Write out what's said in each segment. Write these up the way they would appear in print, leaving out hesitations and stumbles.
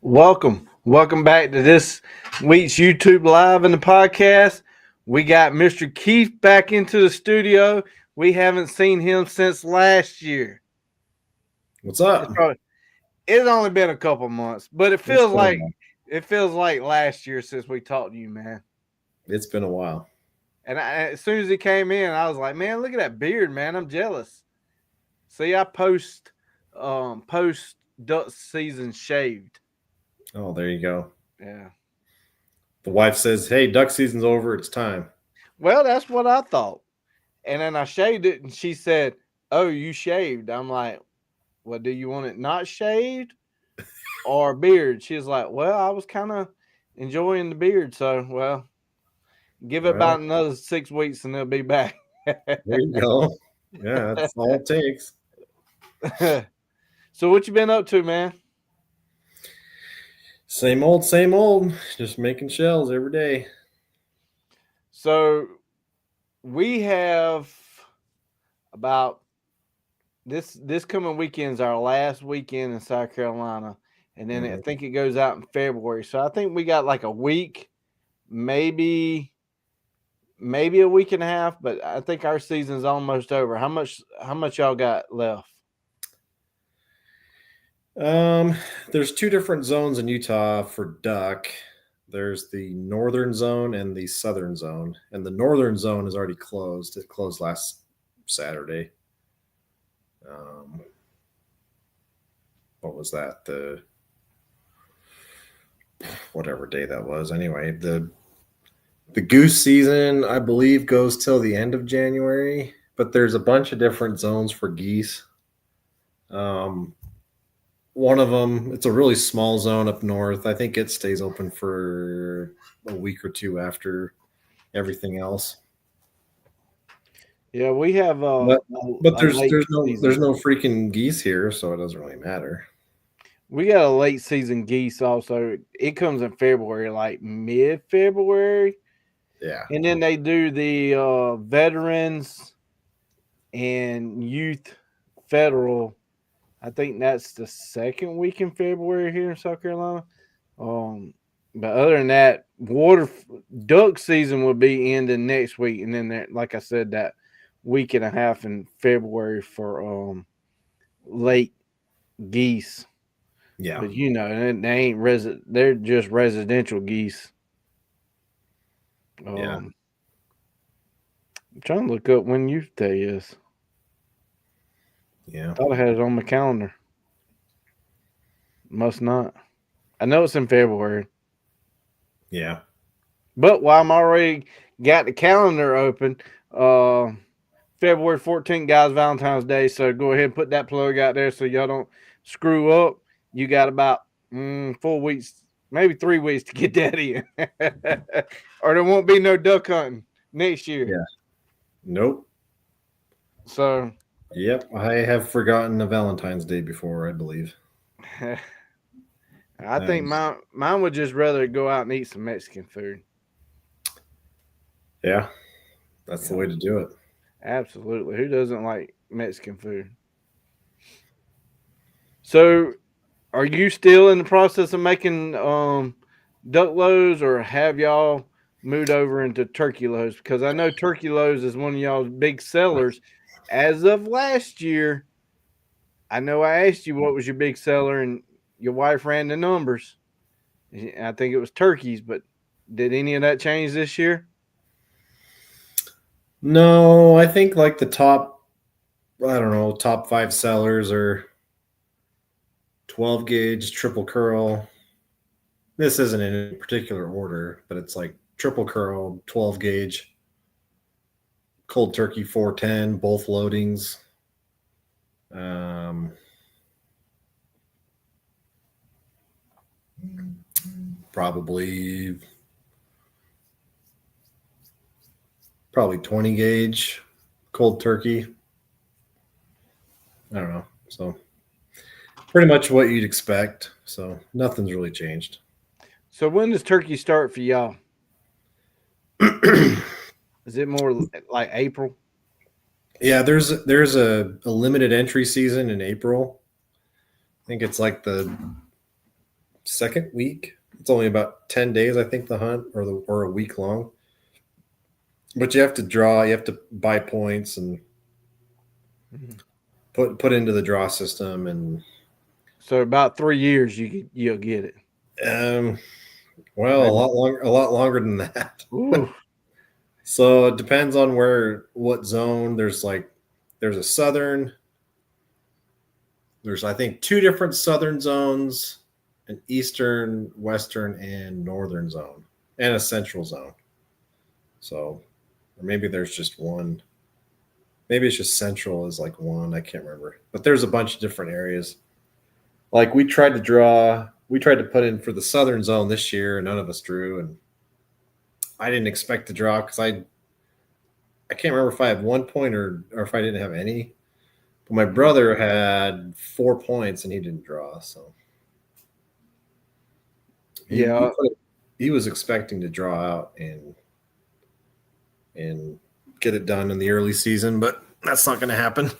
Welcome back to this week's YouTube Live and the podcast. We got Mr. Keith back into the studio. We haven't seen him since last year. What's up? It's only been a couple months, but it feels like last year since we talked to you, man. It's been a while. And as soon as he came in, I was like, man, look at that beard, man. I'm jealous. See, I post duck season shaved. Oh, there you go. Yeah. The wife says, "Hey, duck season's over. It's time." Well, that's what I thought. And then I shaved it, and she said, "Oh, you shaved." I'm like, "Well, do you want it not shaved or beard?" She's like, "Well, I was kind of enjoying the beard, so give it Well, about another 6 weeks, and they'll be back." there you go. Yeah, that's all it takes. So, what you been up to, man? Same old, same old. Just making shells every day. So, we have about this coming weekend's our last weekend in South Carolina, and then I think it goes out in February. So I think we got like a week, maybe a week and a half, but I think our season's almost over. How much y'all got left? There's two different zones in Utah for duck. There's the northern zone and the southern zone, and the northern zone is already closed. It closed last Saturday. What was that? The whatever day that was. Anyway, the goose season, I believe, goes till the end of January, but there's a bunch of different zones for geese. One of them, it's a really small zone up north. I think it stays open for a week or two after everything else. Yeah, we have. But there's no freaking geese here, so it doesn't really matter. We got a late season geese also. It comes in February, like mid-February. Yeah. And then they do the veterans and youth federal. I think that's the second week in February here in South Carolina. But other than that, duck season will be ending next week, and then there, like I said, that week and a half in February for late geese. Yeah. But they ain't they're just residential geese. Yeah. I'm trying to look up when Youth Day is. Yeah. I thought I had it on my calendar. Must not. I know it's in February. Yeah. But while I'm already got the calendar open, February 14th, guys, Valentine's Day. So go ahead and put that plug out there so y'all don't screw up. You got about 4 weeks, maybe 3 weeks to get that in. Or there won't be no duck hunting next year. Yeah. Nope. So. Yep. I have forgotten the Valentine's Day before, I believe. I think mine would just rather go out and eat some Mexican food. Yeah. That's the way to do it. Absolutely. Who doesn't like Mexican food? So, are you still in the process of making duck loaves, or have y'all moved over into turkey loaves? Because I know turkey loaves is one of y'all's big sellers. As of last year, I know I asked you what was your big seller, and your wife ran the numbers. I think it was turkeys, but did any of that change this year? No, I think like the top 5 sellers are 12 gauge, triple curl. This isn't in any particular order, but it's like triple curl, 12 gauge, cold turkey 410, both loadings. Probably 20 gauge, cold turkey. I don't know. So pretty much what you'd expect. So nothing's really changed. So when does turkey start for y'all? Is it more like April? Yeah, there's a limited entry season in April. I think it's like the second week. It's only about 10 days, I think, the hunt or a week long. But you have to draw, you have to buy points and Mhm. put into the draw system and So about 3 years you'll get it. um well, Maybe. a lot longer than that. Ooh. So it depends on what zone. There's a southern, there's I think two different southern zones, an eastern, western, and northern zone, and a central zone. So, or maybe there's just one. Maybe it's just central is like one. I can't remember. But there's a bunch of different areas. Like we tried to put in for the southern zone this year, and none of us drew. And I didn't expect to draw because I can't remember if I had 1 point or if I didn't have any. But my brother had 4 points and he didn't draw. So he Yeah, put it, he was expecting to draw out and get it done in the early season, but that's not going to happen.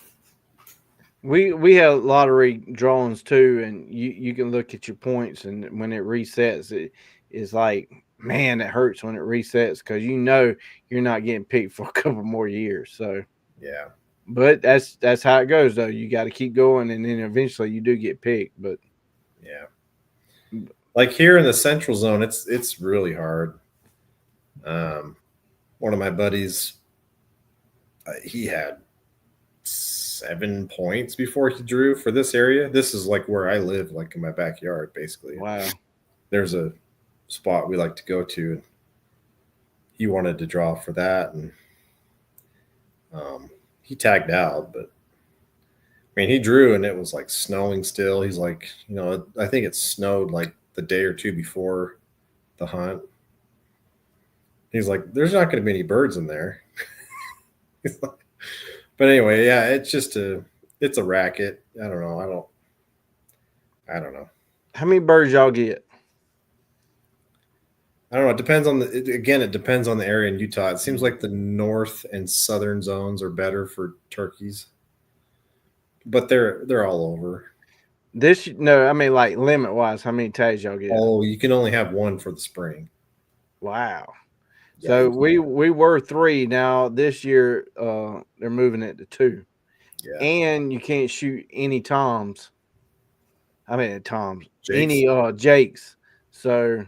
we have lottery drawings too, and you can look at your points, and when it resets, it's like, man, it hurts when it resets because you're not getting picked for a couple more years. So, Yeah. but that's how it goes though. You got to keep going, and then eventually you do get picked. But Yeah. Like here in the central zone, it's really hard. One of my buddies, he had 7 points before he drew for this area. This is like where I live, like in my backyard, basically. wow, There's a spot we like to go to. He wanted to draw for that, and he tagged out. But I mean, he drew, and it was like snowing still. He's like, I think it snowed like the day or two before the hunt. He's like, there's not going to be any birds in there. He's like, but anyway, yeah, it's a racket. I don't know. I don't know. how many birds y'all get? I don't know. It depends on it depends on the area in Utah. It seems like the north and southern zones are better for turkeys, but they're all over. This no, I mean like limit wise, how many tags y'all get? Oh, you can only have one for the spring. Wow. Yeah, So we were three. Now this year, they're moving it to two, yeah. and you can't shoot any toms. I mean toms, Jake's. any jakes. So,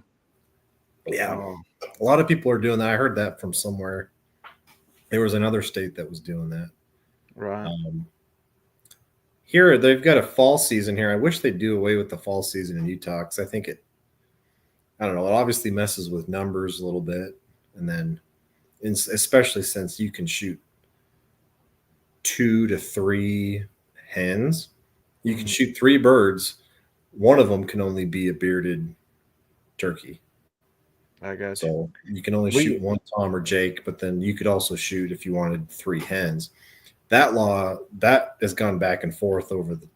Yeah, um, a lot of people are doing that. I heard that from somewhere. There was another state that was doing that. right. Um, Here they've got a fall season here. I wish they'd do away with the fall season in Utah because I think I don't know. It obviously messes with numbers a little bit, and then especially since you can shoot 2 to 3 hens, you can Mhm. shoot 3 birds. One of them can only be a bearded turkey. I got you. So you can only shoot We one Tom or Jake, but then you could also shoot if you wanted 3 hens. That law that has gone back and forth over the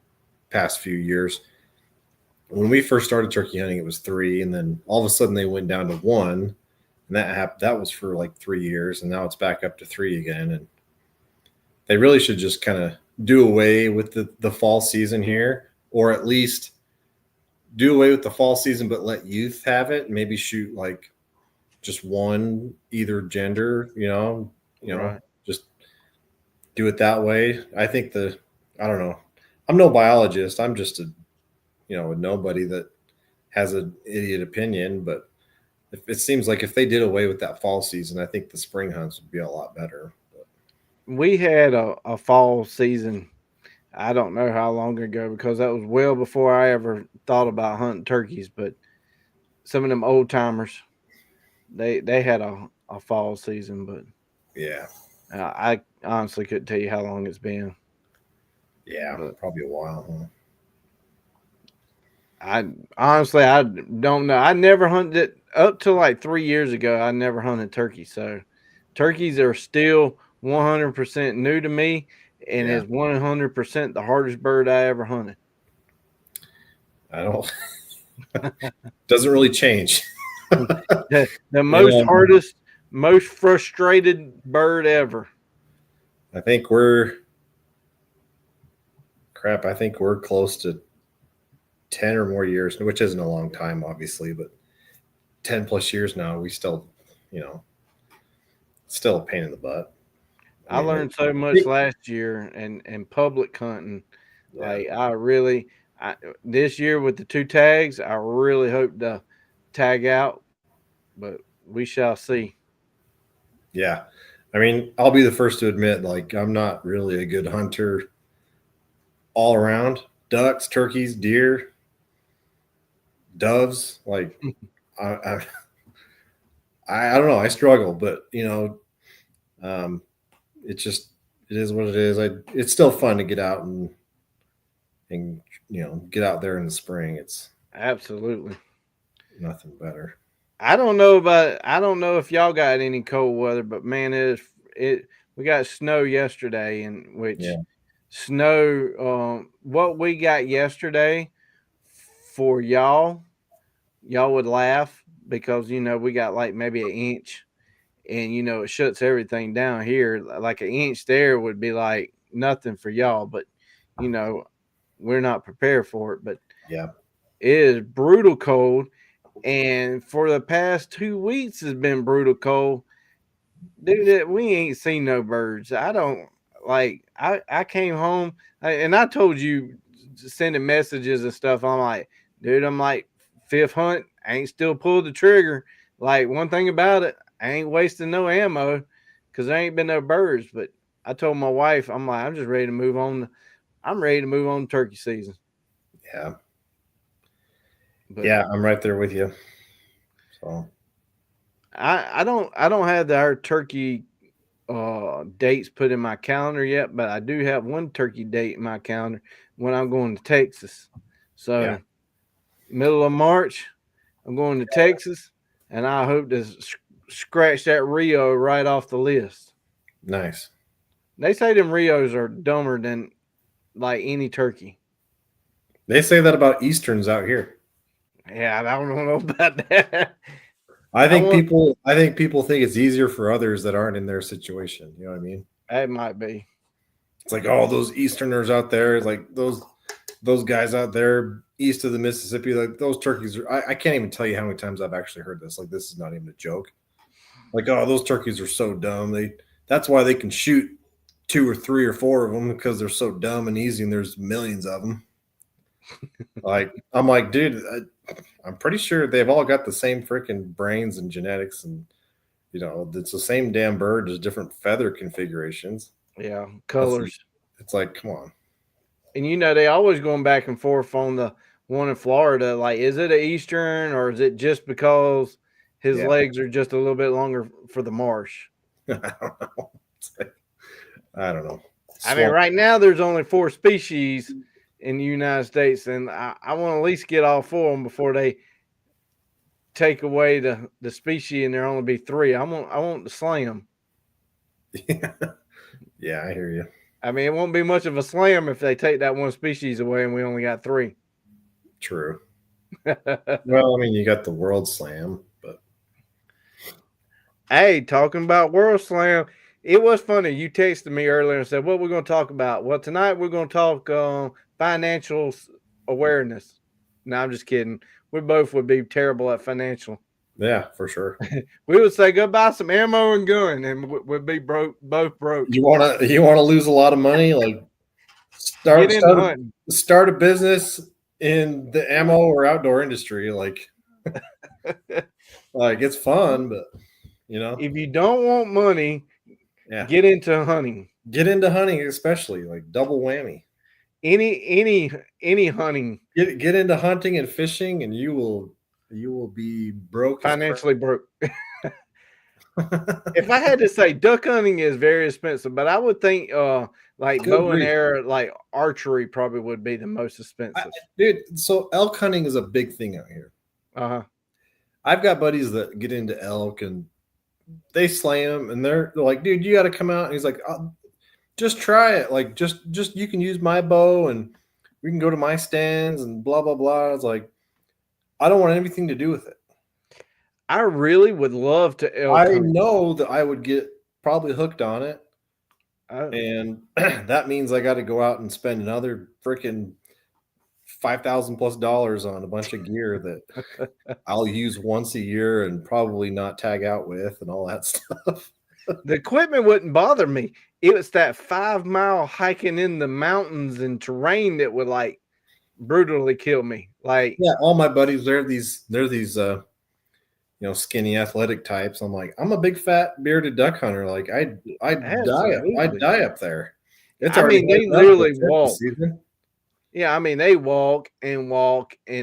past few years. When we first started turkey hunting, it was 3, and then all of a sudden they went down to 1, and that was for like 3 years, and now it's back up to 3 again. And they really should just kind of do away with the fall season here, or at least do away with the fall season, but let youth have it. And maybe shoot like just one either gender. right. Just do it that way. I think I don't know. I'm no biologist. I'm just a nobody that has an idiot opinion. But it seems like if they did away with that fall season, I think the spring hunts would be a lot better. But, We had a fall season. I don't know how long ago because that was well before I ever thought about hunting turkeys. But some of them old timers, they had a fall season, but yeah, I honestly couldn't tell you how long it's been. yeah, But probably a while. Huh? I honestly I don't know. I never hunted it up to like 3 years ago. I never hunted turkey, so turkeys are still 100% new to me, and Yeah, is 100% the hardest bird I ever hunted. I don't. Doesn't really change. The most Yeah, hardest, most frustrated bird ever. I think we're crap. I think we're close to 10 or more years, which isn't a long time, obviously, but 10 plus years now, we still, you know, still a pain in the butt. I I mean, learned so much last year and public hunting. yeah, Like this year with the 2 tags, I really hope to tag out, but we shall see. yeah. I mean, I'll be the first to admit, like, I'm not really a good hunter all around. Ducks, turkeys, deer, doves, like, I, I, I don't know. I struggle, but um, it's just it is what it is. It's still fun to get out and get out there in the spring. It's Absolutely. nothing better. I don't know if y'all got any cold weather, but man, it we got snow yesterday, and which Yeah, snow what we got yesterday for y'all would laugh because we got like maybe an inch, and it shuts everything down here. Like an inch there would be like nothing for y'all, but you know we're not prepared for it. But yeah, it is brutal cold, and for the past 2 weeks has been brutal cold. Dude, we ain't seen no birds. I don't like. I came home and I told you sending messages and stuff. I'm like, dude, I'm like fifth hunt. I ain't still pulled the trigger. Like one thing about it, I ain't wasting no ammo because there ain't been no birds. But I told my wife, I'm like, I'm just ready to move on. I'm ready to move on to turkey season. yeah, But yeah. I'm right there with you. So I don't have our turkey dates put in my calendar yet, but I do have one turkey date in my calendar when I'm going to Texas. yeah, So middle of March, I'm going to Texas, and I hope to scratch that Rio right off the list. nice. They say them Rios are dumber than like any turkey. They say that about Easterns out here. Yeah, I don't know about that. I I think want people I think people think it's easier for others that aren't in their situation. You know what I mean? that might be. It's like, oh, those Easterners out there, like those guys out there east of the Mississippi, like those turkeys are I can't even tell you how many times I've actually heard this. Like this is not even a joke. Like, oh, those turkeys are so dumb. That's why they can shoot two or three or four of them because they're so dumb and easy and there's millions of them. Like, I'm like, dude, I'm pretty sure they've all got the same freaking brains and genetics and it's the same damn bird, just different feather configurations. Yeah, That's colors. it's like, come on. And they always going back and forth on the one in Florida. Like, is it an Eastern or is it just because his Yeah. legs are just a little bit longer for the marsh? I don't know. Like, I don't know. I mean, Swamp. right now there's only 4 species in the United States, and I want to at least get all 4 of them before they take away the species and there only be 3. I want to slam. Yeah. Yeah, I hear you. I mean, it won't be much of a slam if they take that one species away and we only got 3. True. Well, I mean, you got the World Slam, but Hey, talking about World Slam, it was funny. You texted me earlier and said, "What we're going to talk about?" Well, tonight we're going to talk financial awareness. No, I'm just kidding. We both would be terrible at financial. yeah, for sure. We would say, "Go buy some ammo and gun," and we'd be both broke. You wanna lose a lot of money? Like Get start into start hunting. a, start a business in the ammo or outdoor industry. Like it's fun, but If you don't want money, yeah. get into hunting. Get into hunting, especially like double whammy. Any hunting, Get into hunting and fishing, and you will be broke as crap. financially broke. If I had to say, duck hunting is very expensive, but I would think like Good bow and grief. arrow, like archery probably would be the most expensive. Dude, so elk hunting is a big thing out here. Uh-huh. I've got buddies that get into elk and they slay them, and they're like, dude, you got to come out. And he's like, just try it. Like, just you can use my bow and we can go to my stands and blah, blah, blah. It's like, I don't want anything to do with it. I really would love to elk I hunt. know that I would get probably hooked on it. Oh, And that means I got to go out and spend another freaking $5,000+ on a bunch of gear that I'll use once a year and probably not tag out with and all that stuff. The equipment wouldn't bother me. It was that 5 mile hiking in the mountains and terrain that would like brutally kill me. Like, Yeah, all my buddies, they're these skinny athletic types. I'm like, I'm a big fat bearded duck hunter. Like I'd absolutely. die up there. It's I already mean, they hard enough literally with turkey walk. season. Yeah, I mean, they walk and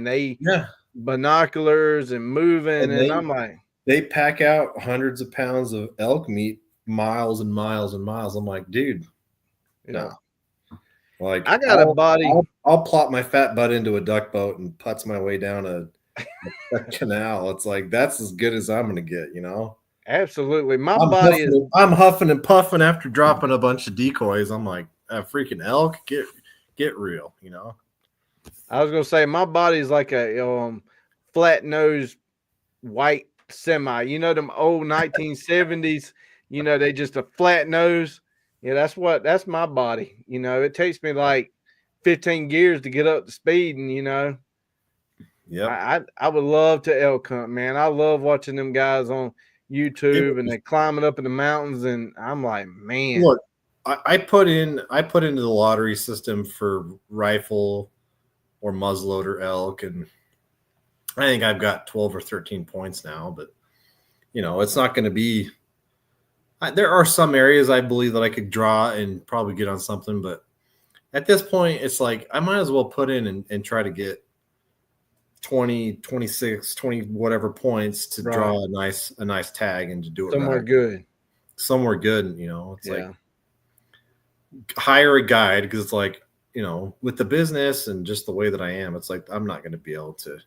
they Yeah. binoculars and moving. And And they I'm like, they pack out hundreds of pounds of elk meat miles and miles and miles. I'm like, dude, yeah, no. Like I got a body. I'll plop my fat butt into a duck boat and putz my way down a canal. It's like that's as good as I'm gonna get, you know. Absolutely. My body is, I'm huffing and puffing after dropping a bunch of decoys. I'm like, a freaking elk, get real, you know. I was going to say, my body is like a flat nosed white semi. You know, them old 1970s, they just a flat nose. Yeah, that's my body. It takes me like 15 gears to get up to speed. And, Yep. I would love to elk hunt, man. I love watching them guys on YouTube and they climbing up in the mountains. And I'm like, man. Look, I put into the lottery system for rifle or muzzleloader elk, and I think I've got 12 or 13 points now, but it's not going to be. There are some areas I believe that I could draw and probably get on something, but at this point, it's like I might as well put in and try to get 20, 26, 20 whatever points to draw a nice tag and to do it somewhere right. good. Somewhere good, it's like hire a guide, because it's like, with the business and just the way that I am, it's like I'm not going to be able to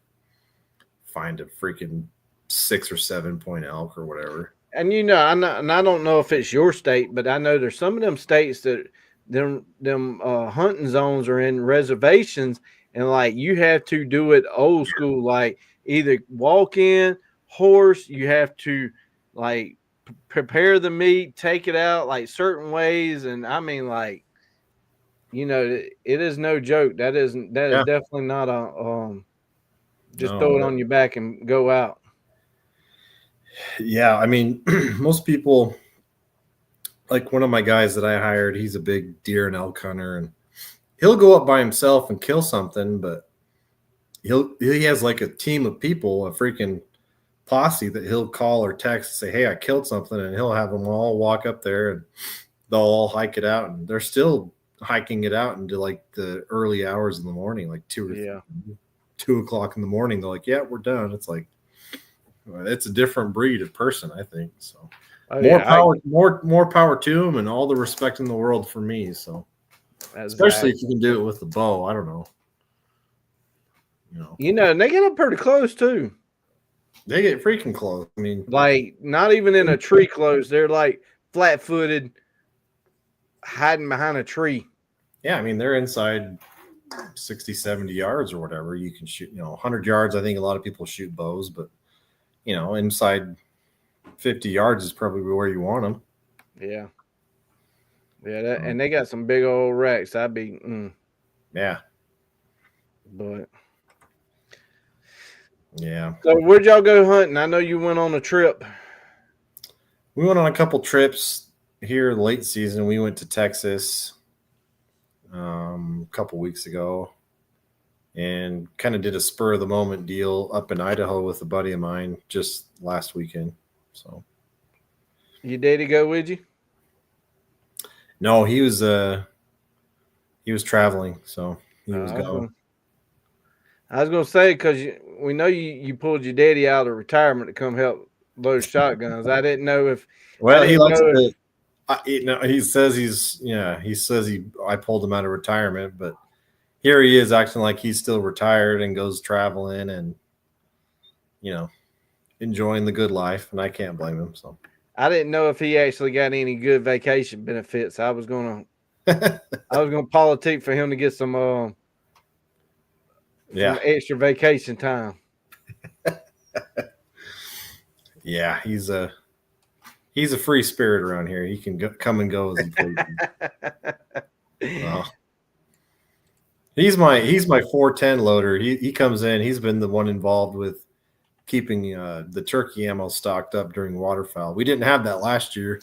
find a freaking 6 or 7 point elk or whatever. And I don't know if it's your state, but I know there's some of them states that them hunting zones are in reservations, and like you have to do it old school, like either walk in, horse. You have to like prepare the meat, take it out like certain ways, and I mean like it is no joke. That is definitely not a just throw it on your back and go out. Yeah, I mean, most people, like one of my guys that I hired, he's a big deer and elk hunter, and he'll go up by himself and kill something, but he has like a team of people, a freaking posse that he'll call or text and say, "Hey, I killed something," and he'll have them all walk up there and they'll all hike it out, and they're still hiking it out into like the early hours in the morning, like 2 o'clock in the morning. They're like, "Yeah, we're done." It's like, it's a different breed of person, I think. So more power to them, and all the respect in the world for me. So especially if you can do it with the bow. I don't know. And they get up pretty close too. They get freaking close. I mean, like not even in a tree close. They're like flat-footed, hiding behind a tree. Yeah, I mean, they're inside 60, 70 yards or whatever. You can shoot, 100 yards. I think a lot of people shoot bows, but inside 50 yards is probably where you want them. Yeah. Yeah, and they got some big old racks. I'd be, yeah. But yeah. So where'd y'all go hunting? I know you went on a trip. We went on a couple trips here late season. We went to Texas a couple weeks ago, and kind of did a spur of the moment deal up in Idaho with a buddy of mine just last weekend. So, your daddy go with you? No, he was traveling, so he was going. I was gonna say, because we know you pulled your daddy out of retirement to come help load shotguns. I didn't know if. Well, he likes it. He says I pulled him out of retirement, but here he is acting like he's still retired and goes traveling and enjoying the good life, and I can't blame him. So I didn't know if he actually got any good vacation benefits. I was gonna politic for him to get some extra vacation time. Yeah, he's a free spirit around here. He can come and go as he pleases. He's my 410 loader. He comes in. He's been the one involved with keeping the turkey ammo stocked up during waterfowl. We didn't have that last year.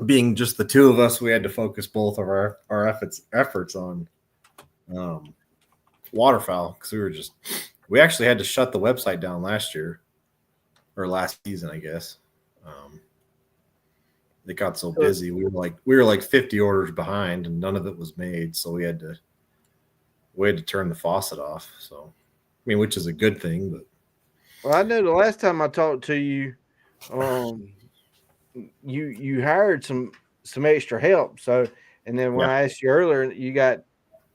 Being just the two of us, we had to focus both of our efforts on waterfowl because we actually had to shut the website down last year or last season, I guess. It got so busy. We were like 50 orders behind, and none of it was made, so we had to turn the faucet off. So, I mean, which is a good thing, but Well, I know the last time I talked to you, um, you hired some extra help. So, and then when yeah, I asked you earlier, you got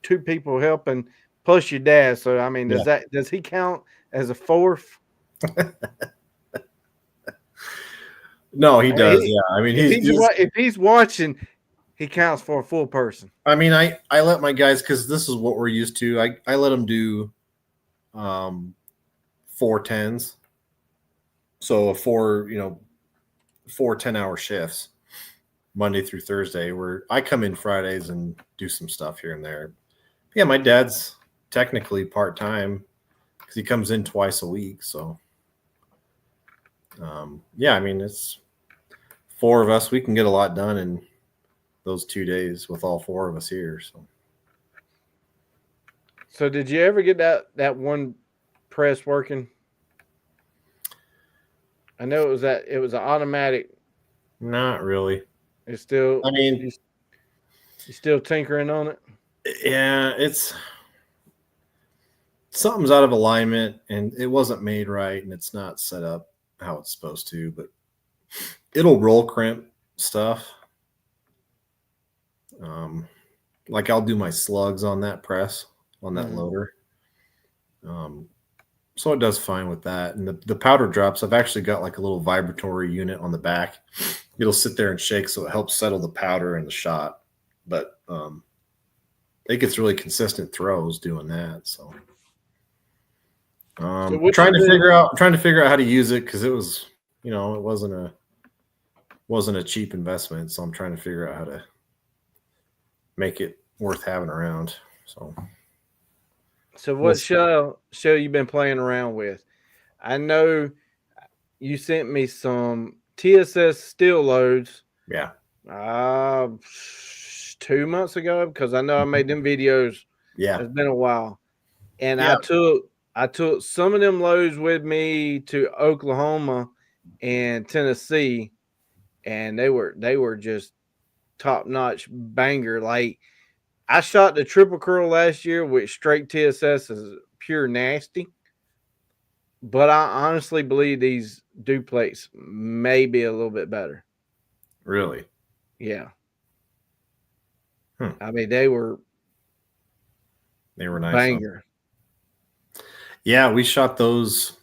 two people helping plus your dad. So, I mean, yeah. does he count as a fourth? No, he does. He, Yeah, I mean, he's. if he's watching, he counts for a full person. I mean, I let my guys because this is what we're used to. I let them do, 410s. So a 4 10-hour shifts, Monday through Thursday, where I come in Fridays and do some stuff here and there. Yeah, my dad's technically part time because he comes in twice a week. So, yeah, I mean, it's four of us. We can get a lot done in those 2 days with all four of us here. So, did you ever get that one press working? I know it was an automatic. Not really. It's still I mean, you still tinkering on it. yeah, something's out of alignment and it wasn't made right and it's not set up how it's supposed to, but it'll roll crimp stuff. Like I'll do my slugs on that press on that loader. So it does fine with that. And the powder drops, I've actually got like a little vibratory unit on the back. It'll sit there and shake so it helps settle the powder in the shot. But it gets really consistent throws doing that. So So what trying you to do? figure out how to use it because it was, it wasn't a cheap investment. So I'm trying to figure out how to make it worth having around. So what shell you been playing around with? I know you sent me some TSS steel loads. Yeah. 2 months ago because I know I made them videos. Yeah. It's been a while, and Yeah. I took some of them loads with me to Oklahoma and Tennessee, and they were just top notch banger. Like I shot the triple curl last year with straight TSS is pure nasty. But I honestly believe these duplex may be a little bit better. Really? Yeah. Hmm. I mean, they were nice. banger. Yeah, we shot those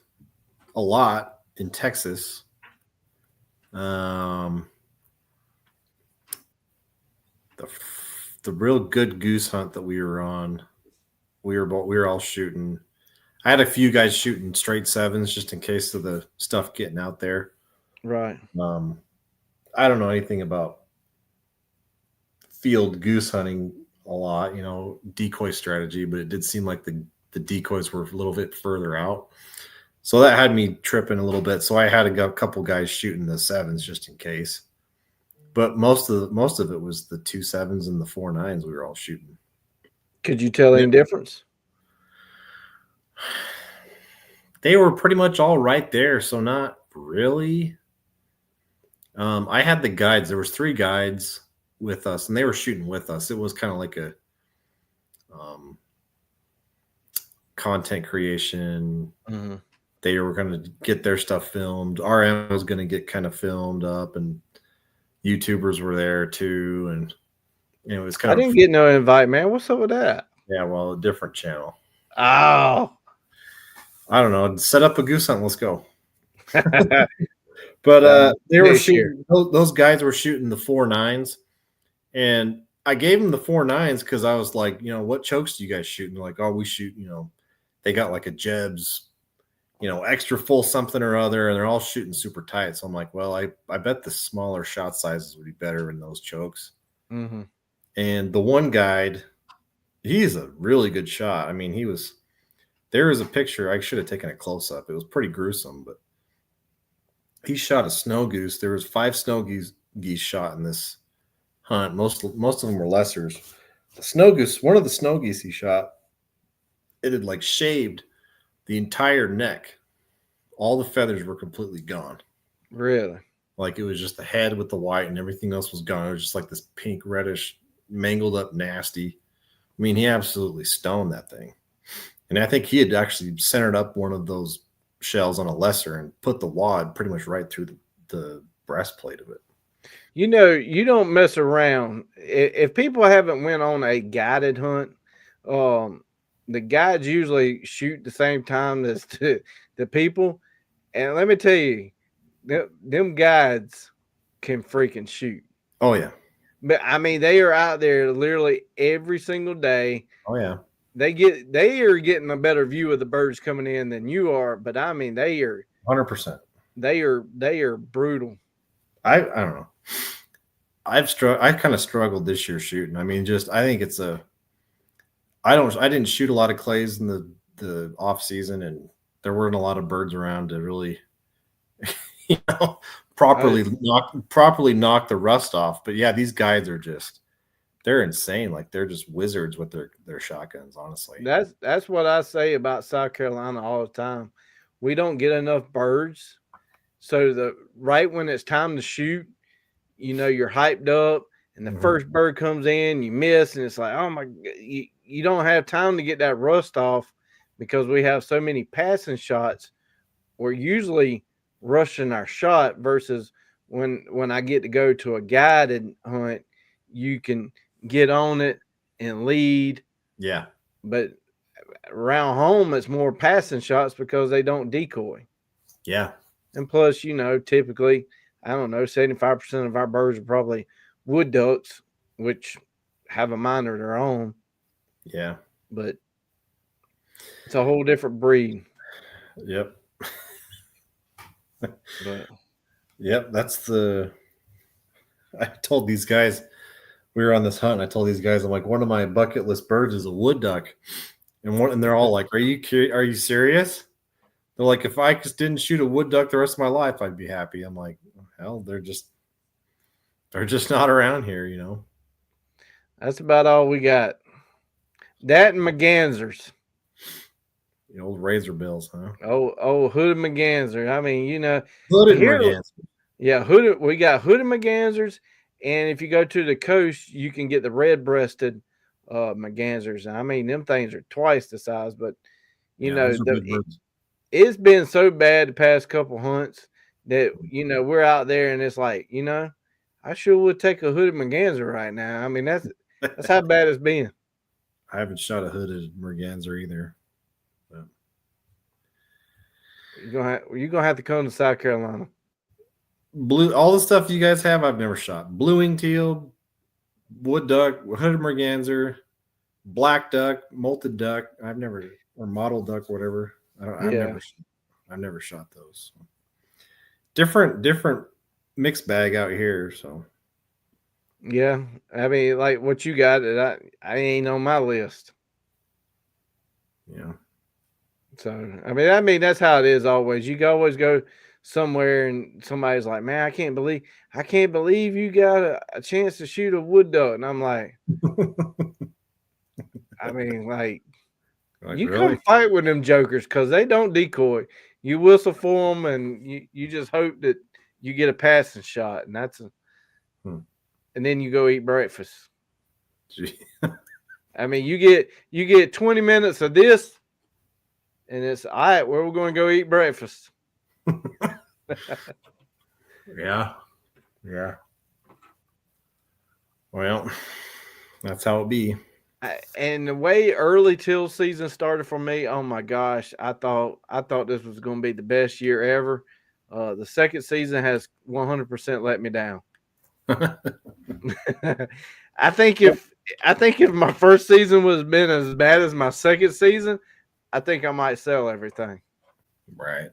a lot in Texas. The real good goose hunt that we were on, we were all shooting. I had a few guys shooting straight sevens just in case of the stuff getting out there. Right. I don't know anything about field goose hunting a lot, decoy strategy, but it did seem like the decoys were a little bit further out. So that had me tripping a little bit. So I had a couple guys shooting the sevens just in case. But most of it was the 2 7s and the 4 9s we were all shooting. Could you tell any difference? They were pretty much all right there, so not really. I had the guides. There was 3 guides with us, and they were shooting with us. It was kind of like a content creation. Mm-hmm. They were going to get their stuff filmed. RM was going to get kind of filmed up, and YouTubers were there too. And it was kind I of. didn't get no invite, man. What's up with that? Yeah, well, a different channel. Oh. I don't know. Set up a goose hunt. Let's go. But they were shooting. Those guys were shooting the 4 9s, and I gave them the 4 9s because I was like, what chokes do you guys shoot? And they're like, oh, we shoot. They got like a Jebs, extra full something or other, and they're all shooting super tight. So I'm like, well, I bet the smaller shot sizes would be better in those chokes. Mm-hmm. And the one guide He's a really good shot. I mean, there is a picture. I should have taken a close up. It was pretty gruesome, but he shot a snow goose. There was 5 geese shot in this hunt. Most of them were lessers. The snow goose, one of the snow geese he shot, it had like shaved the entire neck. All the feathers were completely gone. Really? Like it was just the head with the white and everything else was gone. It was just like this pink, reddish, mangled up, nasty. I mean, he absolutely stoned that thing. And I think he had actually centered up one of those shells on a lesser and put the wad pretty much right through the breastplate of it. You know, you don't mess around. If people haven't went on a guided hunt, um, the guides usually shoot the same time as the people. And let me tell you, them guides can freaking shoot. Oh yeah. But I mean, they are out there literally every single day. Oh yeah. They are getting a better view of the birds coming in than you are. But I mean, 100%. they are brutal. I don't know. I kind of struggled this year shooting. I mean, just I think it's a I didn't shoot a lot of clays in the off season, and there weren't a lot of birds around to really you know properly knock the rust off. But yeah, these guys are just they're insane. Like they're just wizards with their shotguns. Honestly, That's what I say about South Carolina all the time. We don't get enough birds, so the right when it's time to shoot, you know, you're hyped up, and the first bird comes in, you miss, and it's like, oh my, you don't have time to get that rust off because we have so many passing shots. We're usually rushing our shot versus when I get to go to a guided hunt, you can get on it and lead. yeah, But around home, it's more passing shots because they don't decoy. yeah, And plus, you know, typically, I don't know, 75% of our birds are probably wood ducks, which have a mind of their own, yeah, but it's a whole different breed. yep, But yep. That's the. I told these guys we were on this hunt. And I told these guys I'm like one of my bucket list birds is a wood duck, and they're all like, "Are you Are you serious?" They're like, "If I just didn't shoot a wood duck the rest of my life, I'd be happy." I'm like, "Hell, they're just not around here, you know." that's about all we got. That and Mergansers. The old razor bills, huh? Oh, hooded Merganser. I mean, you know, Hooded here, mergans. yeah, hooded. We got hooded Mergansers, and if you go to the coast, you can get the red-breasted Mergansers. I mean, them things are twice the size, but you Yeah, know, those are big birds. it's been so bad the past couple hunts that you know we're out there and it's like, you know, I sure would take a hooded Merganser right now. I mean, that's how bad it's been. I haven't shot a hooded merganser either. But You're gonna have to come to South Carolina. blue, all the stuff you guys have, I've never shot. Blue wing teal, wood duck, hooded merganser, black duck, molted duck. I've never or mottled duck, whatever. Yeah, I've never shot those. Different mixed bag out here. So yeah. I mean, like what you got, I ain't on my list. yeah, So I mean that's how it is always. You can always go somewhere and somebody's like, "Man, I can't believe you got a chance to shoot a wood duck," and I'm like, I mean, like like you come really. fight with them jokers because they don't decoy. You whistle for them, and you just hope that you get a passing shot, and Hmm. and then you go eat breakfast. Gee. I mean, you get 20 minutes of this, and it's all right. Where we're going to go eat breakfast. Yeah, yeah. Well, that's how it be. And the way early till season started for me, oh my gosh, I thought this was going to be the best year ever. The second season has 100% let me down. I think if my first season was been as bad as my second season, I think I might sell everything. Right.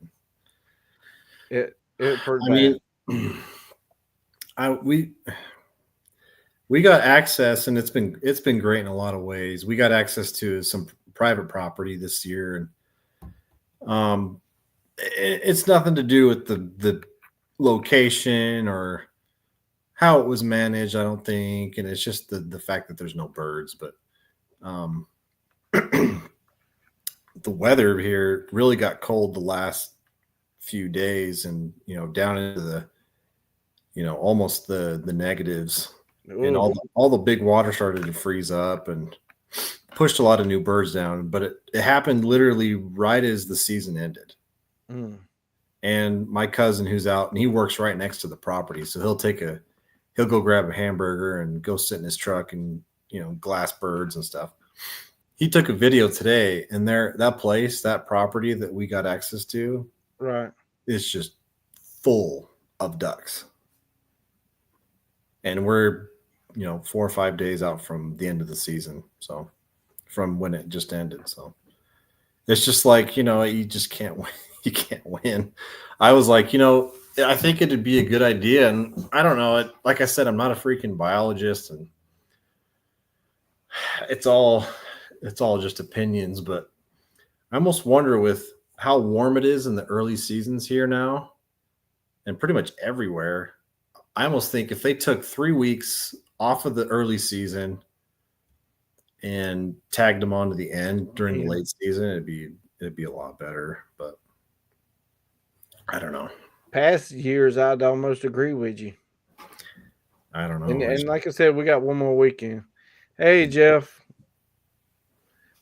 It pretty I bad. mean, I we we got access, and it's been great in a lot of ways. We got access to some private property this year, and it's nothing to do with the location or how it was managed. I don't think, and it's just the fact that there's no birds. But um, the weather here really got cold the last few days, and down into the almost the negatives, and Oh, all the big water started to freeze up and pushed a lot of new birds down. But it happened literally right as the season ended. mm, And my cousin who's out, and he works right next to the property, so he'll go grab a hamburger and go sit in his truck and glass birds and stuff. He took a video today, and that property that we got access to right. is just full of ducks. And we're 4 or 5 days out from the end of the season, so from when it just ended. So it's just like, you just can't win. You can't win. I was like, I think it'd be a good idea. And I don't know. Like I said, I'm not a freaking biologist, and it's all just opinions. But I almost wonder, with how warm it is in the early seasons here now, and pretty much everywhere, I almost think if they took 3 weeks off of the early season and tagged them on to the end during the Yeah. late season, it'd be a lot better. But I don't know. Past years, I'd almost agree with you. I don't And know. and like I said, we got one more weekend. Hey, Jeff.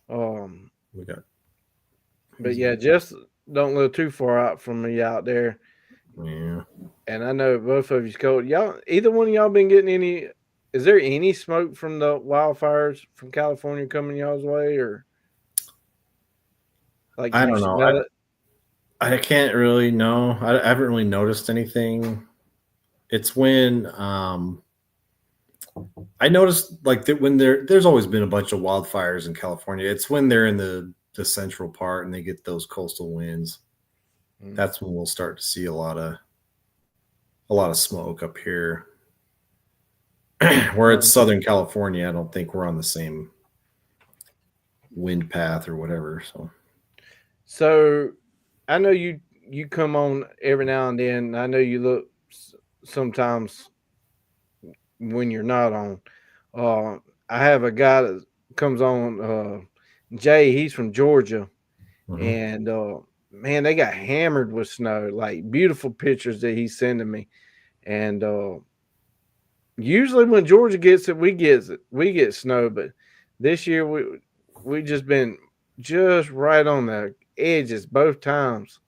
Um, We got but yeah, just don't live too far out from me out there. yeah. And I know both of you's cold. Y'all, either one of y'all been getting any? Is there any smoke from the wildfires from California coming y'all's way, or like I you don't know. smell it? I can't really know. I haven't really noticed anything. It's when I noticed, like, that when there's always been a bunch of wildfires in California. It's when they're in the central part and they get those coastal winds. Mm. That's when we'll start to see a lot of smoke up here. Where it's Southern California, I don't think we're on the same wind path or whatever. So I know you come on every now and then. I know you look sometimes when you're not on. Uh, I have a guy that comes on, Jay. He's from Georgia, Mhm. and man, they got hammered with snow. Like beautiful pictures that he's sending me, and usually when Georgia gets it, we get snow. But this year we just been just right on the edges both times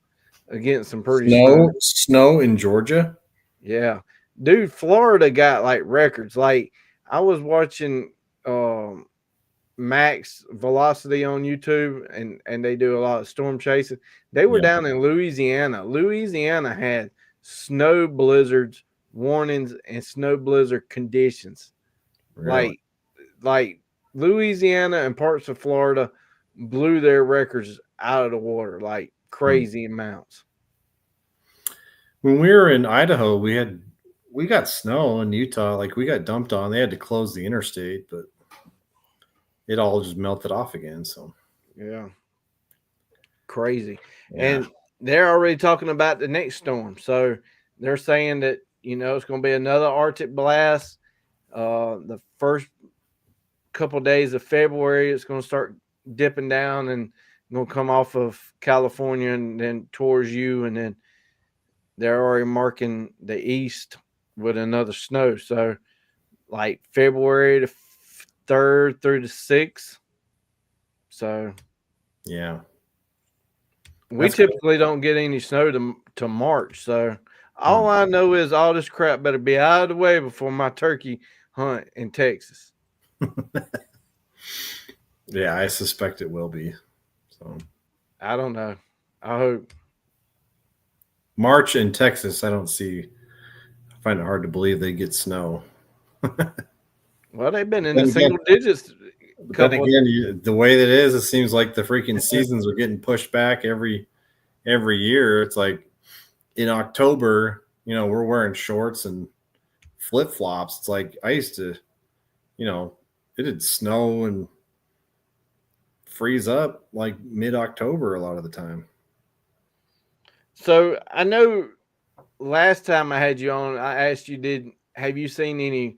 against some pretty snow. Snow in Georgia. Yeah. Dude, Florida got like records. Like I was watching um Max Velocity on YouTube, and they do a lot of storm chasing. They were Yeah, down in Louisiana. Louisiana had snow blizzards warnings and snow blizzard conditions. really. Like like Louisiana and parts of Florida blew their records out of the water like Hmm. crazy amounts. When we were in Idaho, we got snow in Utah. Like, we got dumped on. They had to close the interstate, but it all just melted off again. So Yeah. Crazy. yeah, And they're already talking about the next storm. So they're saying that, it's going to be another Arctic blast. The first couple of days of February, it's going to start dipping down and going to come off of California and then towards you. And then they're already marking the east with another snow. So, like February the 3rd through the 6th. So, yeah. we That's cool. typically don't get any snow to March. So, Hmm. all I know is all this crap better be out of the way before my turkey hunt in Texas. Yeah, I suspect it will be. So I don't know. I hope. March in Texas, I don't see. I find it hard to believe they get snow. Well, they've been in the Then again, single digits but then couple of. again, the way that it is, it seems like the freaking seasons are getting pushed back every year. It's like in October, we're wearing shorts and flip flops. It's like I used to. you know, it did snow and freeze up like mid-October a lot of the time. So I know last time I had you on, I asked you, did have you seen any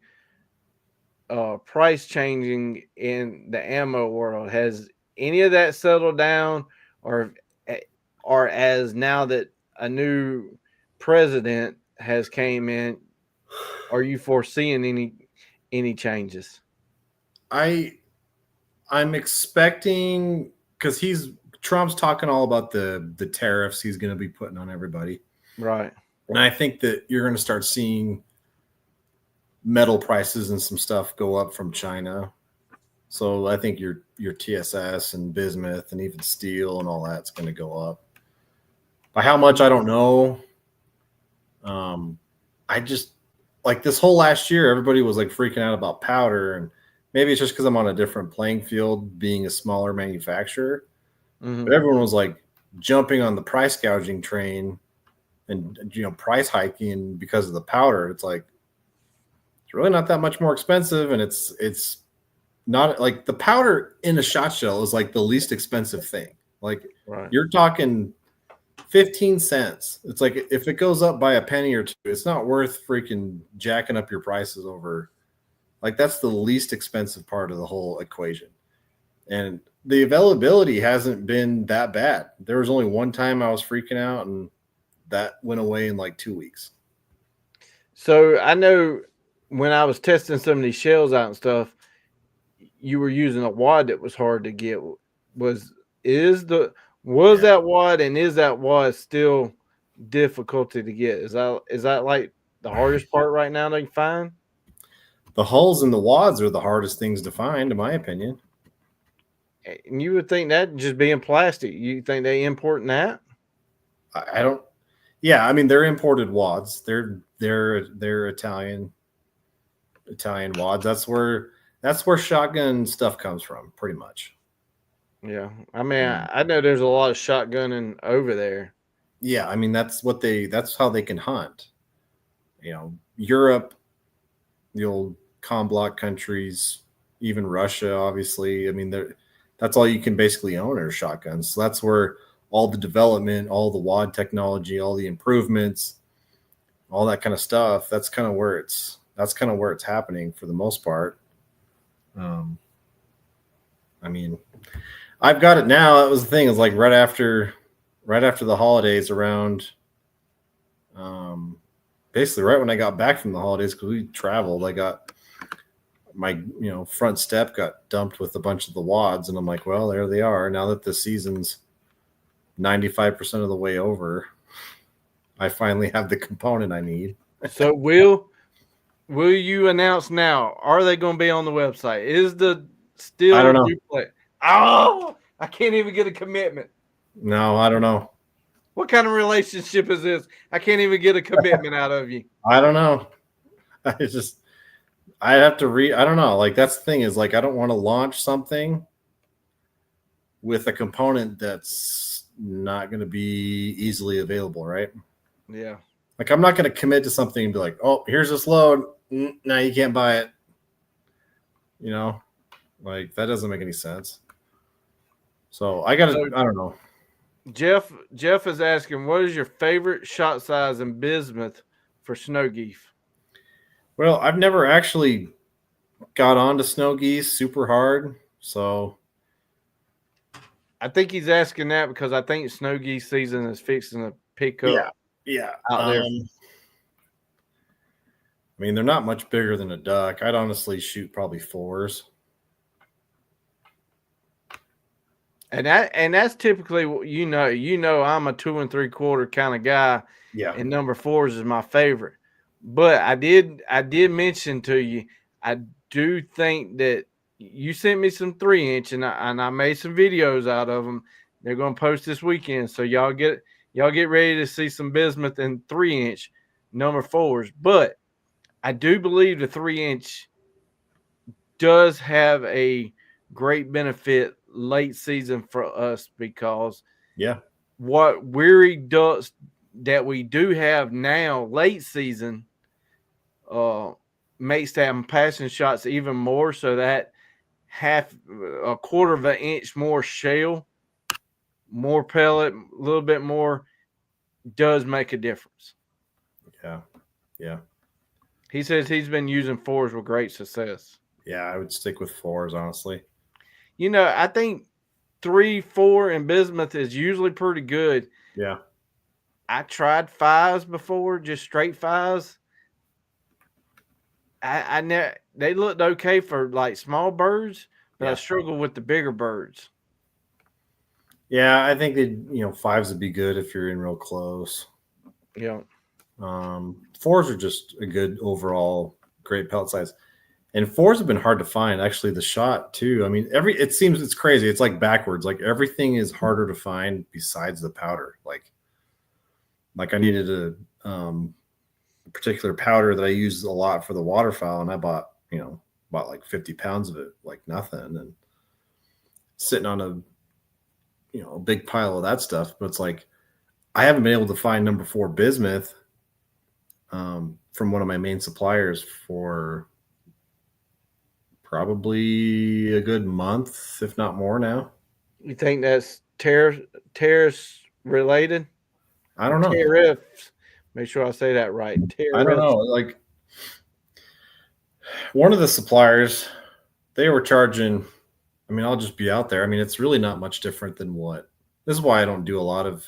price changing in the ammo world? Has any of that settled down, or or as now that a new president has came in, are you foreseeing any changes? I I'm expecting because he's Trump's talking all about the tariffs he's going to be putting on everybody, Right. and I think that you're going to start seeing metal prices and some stuff go up from China. So I think your TSS and bismuth and even steel and all that's going to go up. By how much I don't know. Um, I just like this whole last year, everybody was like freaking out about powder, and maybe it's just because I'm on a different playing field, being a smaller manufacturer. Mm-hmm. But everyone was like jumping on the price gouging train and price hiking because of the powder. It's like it's really not that much more expensive, and it's not like the powder in a shot shell is like the least expensive thing. Like Right. you're talking 15 cents. It's like if it goes up by a penny or two, it's not worth freaking jacking up your prices over. Like that's the least expensive part of the whole equation. And the availability hasn't been that bad. There was only one time I was freaking out, and that went away in like 2 weeks. So I know when I was testing some of these shells out and stuff, you were using a wad that was hard to get. Was is the was Yeah. that wad and is that wad still difficulty to get? Is that like the hardest part right now to find? The hulls and the wads are the hardest things to find, in my opinion. And you would think that just being plastic, you think they importing that? I don't. Yeah, I mean they're imported wads. They're Italian wads. That's where shotgun stuff comes from, pretty much. Yeah, I mean, Um, I know there's a lot of shotgunning over there. yeah, I mean that's how they can hunt. Europe, the old com block countries, even Russia, obviously. I mean, that's all you can basically own are shotguns. So that's where all the development, all the wad technology, all the improvements, all that kind of stuff. That's kind of where it's happening for the most part. Um, I mean, I've got it now. That was the thing. Is like right after the holidays, around um, basically right when I got back from the holidays because we traveled. I got my front step got dumped with a bunch of the wads, and I'm like, well, there they are. Now that the season's 95% of the way over, I finally have the component I need. So will you announce now? Are they going to be on the website? Is the I still don't know. duplex? Oh, I can't even get a commitment. No, I don't know. What kind of relationship is this? I can't even get a commitment out of you. I don't know. I just I have to read. I don't know. Like that's the thing is like I don't want to launch something with a component that's not going to be easily available, right? Yeah. Like I'm not going to commit to something and be like, "Oh, here's this load. Now you can't buy it." You know, like that doesn't make any sense. So I got to. So I don't know. Jeff is asking, what is your favorite shot size in bismuth for snow geese? Well, I've never actually got onto snow geese super hard, so I think he's asking that because I think snow geese season is fixing to pick yeah, up yeah. out there. I mean, they're not much bigger than a duck. I'd honestly shoot probably fours. And that's typically what I'm a 2 3/4 kind of guy, Yeah, and number fours is my favorite. But I did mention to you, I do think that you sent me some 3 inch, and I made some videos out of them. They're gonna post this weekend, so y'all get ready to see some bismuth and 3 inch number fours. But I do believe the 3 inch does have a great benefit late season for us because yeah, what weary ducks that we do have now late season, uh, makes them passing shots even more, so that a quarter of an inch more shell, more pellet, a little bit more does make a difference. Yeah. Yeah. He says he's been using fours with great success. Yeah. I would stick with fours, honestly. I think 3, 4 in bismuth is usually pretty good. Yeah. I tried fives before, just straight fives. I know they looked okay for like small birds, but I Yeah. struggle with the bigger birds. Yeah. I think that, fives would be good if you're in real close. Yeah. Fours are just a good overall great pellet size. And fours have been hard to find. Actually, the shot too. I mean, it seems it's crazy. It's like backwards. Like everything is harder to find besides the powder. Like I needed a particular powder that I use a lot for the waterfowl, and I bought like 50 pounds of it, like nothing, and sitting on a big pile of that stuff. But it's like I haven't been able to find number 4 bismuth from one of my main suppliers for probably a good month, if not more now. You think that's terrace related? I Or don't know. tariffs? Make sure I say that right. I don't Tariffs. know. Like one of the suppliers, they were charging. I mean, I'll just be out there. I mean, it's really not much different than what. This is why I don't do a lot of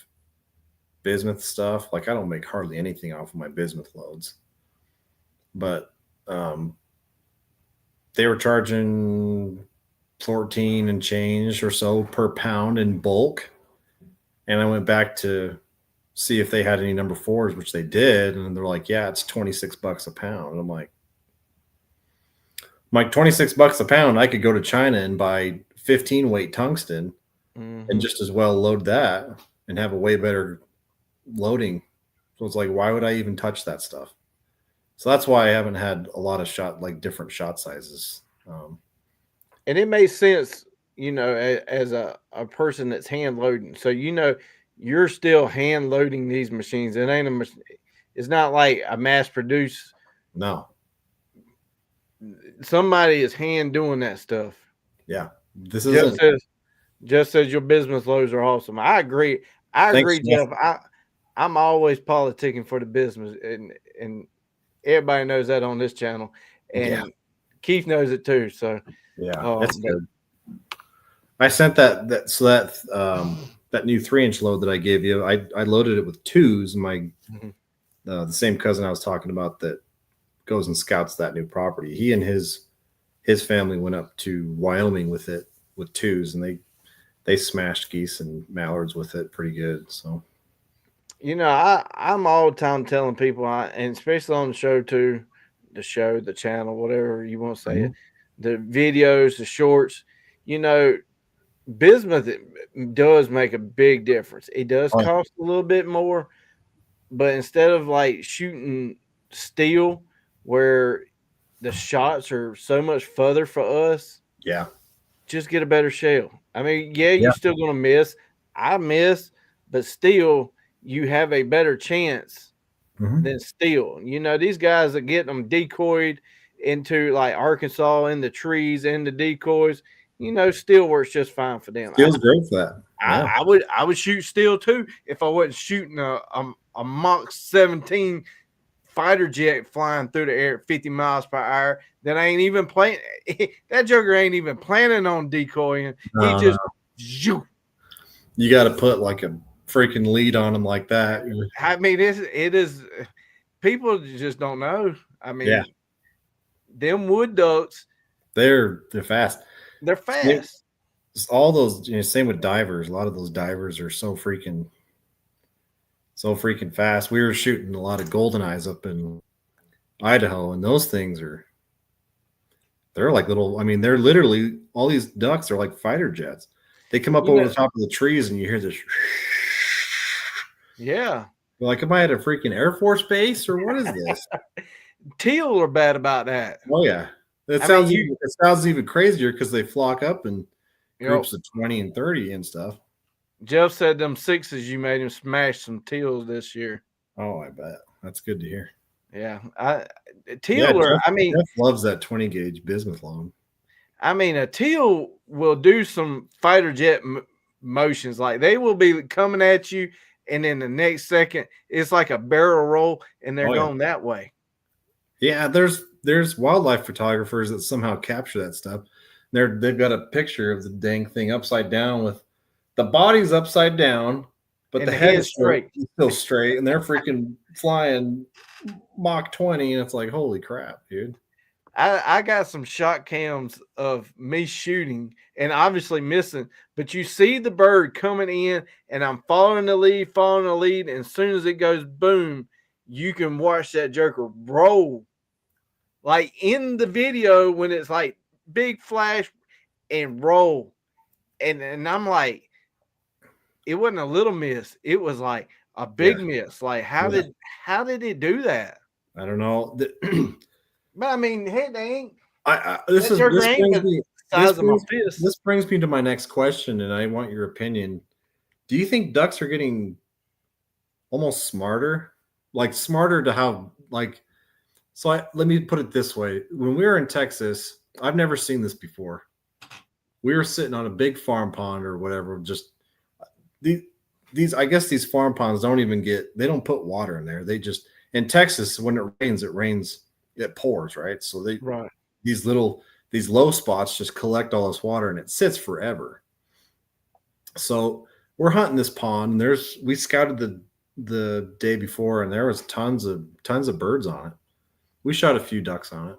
bismuth stuff. Like I don't make hardly anything off of my bismuth loads. But they were charging 14 and change or so per pound in bulk. And I went back to see if they had any number 4s, which they did. And they're like, yeah, it's $26 a pound. And I'm like $26 a pound. I could go to China and buy 15 weight tungsten and just as well load that and have a way better loading. So it's like, why would I even touch that stuff? So that's why I haven't had a lot of different shot sizes. And it makes sense, as a person that's hand loading. So you're still hand loading these machines. It ain't it's not like a mass produce. No. Somebody is hand doing that stuff. Yeah. This is Just says your bismuth loads are awesome. I agree. Thanks, Jeff. I'm always politicking for the business, and everybody knows that on this channel, and Keith knows it too. So that's good. I sent that new 3-inch load that I gave you. I loaded it with 2s. My the same cousin I was talking about that goes and scouts that new property. He and his family went up to Wyoming with it with 2s, and they smashed geese and mallards with it pretty good. So, I'm all the time telling people, and especially on the show too, the channel, whatever you want to say it, the videos, the shorts, bismuth does make a big difference. It does cost a little bit more, but instead of like shooting steel where the shots are so much further for us, just get a better shell. I mean, you're still gonna miss. I miss, but still, you have a better chance than steel. These guys are getting them decoyed into like Arkansas in the trees and the decoys. Steel works just fine for them. Steel's great for that. Yeah. I would shoot steel too if I wasn't shooting a Mach 17 fighter jet flying through the air at 50 miles per hour that ain't even playing. That joker ain't even planning on decoying. He just zoom. You got to put like a freaking lead on them like that. I mean, it is. People just don't know. I mean, them wood ducks. They're fast. They're fast. All those, same with divers. A lot of those divers are so freaking fast. We were shooting a lot of golden eyes up in Idaho, and those things they're like little. I mean, they're literally all these ducks are like fighter jets. They come up over the top of the trees, and you hear this. Yeah. You're like, am I at a freaking Air Force base or what is this? Teal are bad about that. Oh yeah. It sounds even crazier because they flock up in groups of 20 and 30 and stuff. Jeff said them 6s you made him smash some teals this year. Oh, I bet. That's good to hear. Yeah, Yeah, teal are. Jeff loves that 20 gauge bismuth loan. I mean, a teal will do some fighter jet motions. Like they will be coming at you, and then the next second, it's like a barrel roll, and they're Oh yeah, going that way. yeah. There's wildlife photographers that somehow capture that stuff. They've got a picture of the dang thing upside down with the body's upside down, but And the the head head is still, straight. still straight, and they're freaking flying Mach 20, and it's like, holy crap, dude. I got some shot cams of me shooting and obviously missing, but you see the bird coming in, and I'm following the lead, and as soon as it goes boom, you can watch that joker roll. Like in the video when it's like big flash and roll. And I'm like, it wasn't a little miss. It was like a Yeah, big miss. Like yeah. how did it do that? I don't know. But I mean, hey, dang, This that is joker ain't but the size of my fist. this brings me to my next question, and I want your opinion. Do you think ducks are getting almost smarter? Like smarter to how like let me put it this way. When we were in Texas, I've never seen this before. We were sitting on a big farm pond or whatever, just these I guess these farm ponds don't even they don't put water in there. They just in Texas when it rains, it pours, right? So Right. these these low spots just collect all this water and it sits forever. So we're hunting this pond and we scouted the day before and there was tons of birds on it. We shot a few ducks on it.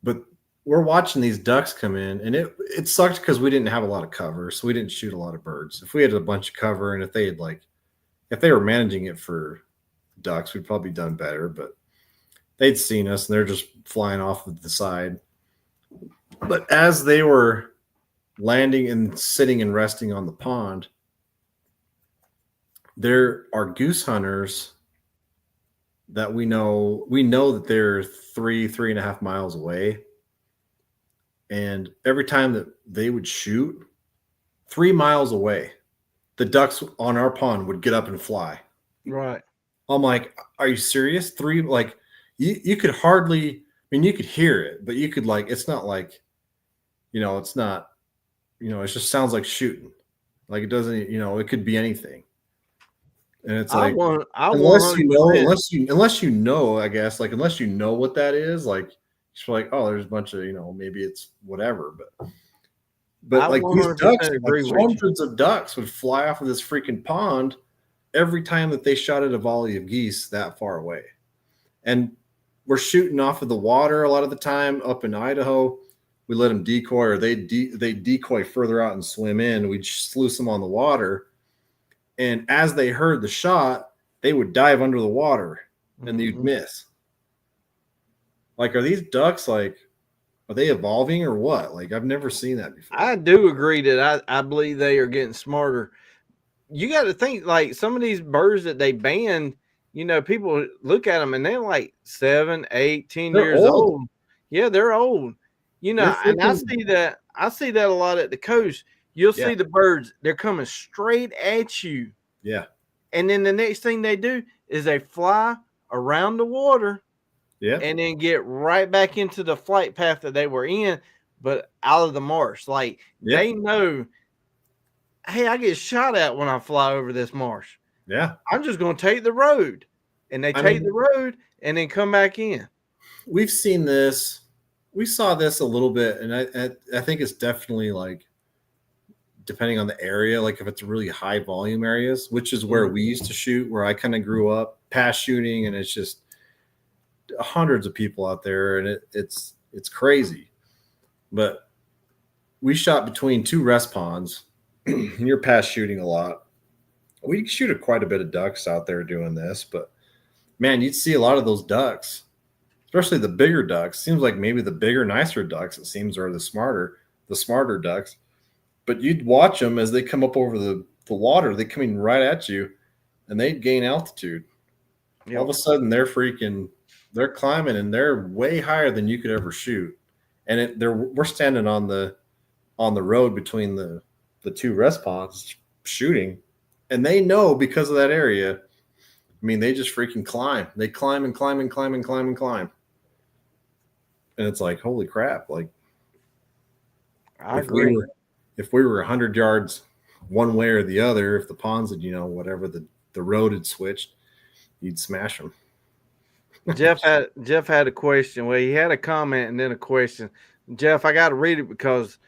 But we're watching these ducks come in and it sucked because we didn't have a lot of cover, so we didn't shoot a lot of birds. If we had a bunch of cover and if they were managing it for ducks, we'd probably done better, but they'd seen us and they're just flying off of the side. But as they were landing and sitting and resting on the pond, there are goose hunters that we know that they're 3.5 miles away. And every time that they would shoot 3 miles away, the ducks on our pond would get up and fly. Right. I'm like, are you serious? You could hardly, I mean, you could hear it, but you could it's not like, it's not, it just sounds like shooting. Like it doesn't, it could be anything. And it's like, I 100%. unless you know, I guess, unless you know what that is, it's like, oh, there's a bunch of, maybe it's whatever, but I these ducks, 100% agree with you. hundreds of ducks would fly off of this freaking pond every time that they shot at a volley of geese that far away. And we're shooting off of the water a lot of the time up in Idaho. We let them decoy, or they decoy further out and swim in. We'd sluice them on the water. And as they heard the shot, they would dive under the water and they'd miss. Are these ducks are they evolving or what? I've never seen that before. I do agree that I believe they are getting smarter. You got to think some of these birds that they banned, people look at them and they're like 7, 8, 10 They're years old. Yeah, they're old. And I see that a lot at the coast. You'll see the birds, they're coming straight at you. Yeah. And then the next thing they do is they fly around the water. Yeah. And then get right back into the flight path that they were in, but out of the marsh. They know, hey, I get shot at when I fly over this marsh. Yeah. I'm just going to take the road. And they take the road and then come back in. We've seen this. We saw this a little bit, and I think it's definitely depending on the area, if it's really high volume areas, which is where we used to shoot, where I kind of grew up, pass shooting, and it's just hundreds of people out there, and it's crazy. But we shot between two rest ponds, and you're pass shooting a lot. We shoot quite a bit of ducks out there doing this, but man, you'd see a lot of those ducks, especially the bigger ducks. Seems like maybe the bigger, nicer ducks, it seems, are the smarter ducks. But you'd watch them as they come up over the water. They coming right at you, and they'd gain altitude. Yep. All of a sudden, they're climbing, and they're way higher than you could ever shoot. And we're standing on the road between the two rest ponds shooting, and they know because of that area I mean, they just freaking climb. They climb and climb and climb and climb and climb. And it's like, holy crap! Like I if we agree. were if we were 100 yards one way or the other, if the ponds had, whatever the road had switched, you'd smash them. Jeff had a question. Well, he had a comment and then a question. Jeff, I got to read it because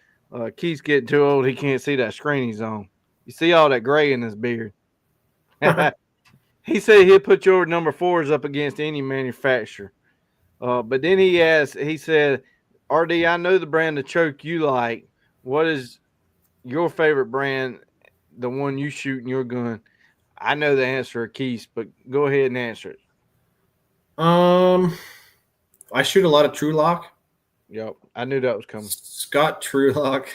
Keith's getting too old. He can't see that screen he's on. You see all that gray in his beard. He said he'll put your number fours up against any manufacturer. But then he asked, he said, RD, I know the brand of choke you like. What is your favorite brand, the one you shoot in your gun? I know the answer, Keith, but go ahead and answer it. Um, I shoot a lot of True Lock. Yep, I knew that was coming. Scott Truelock.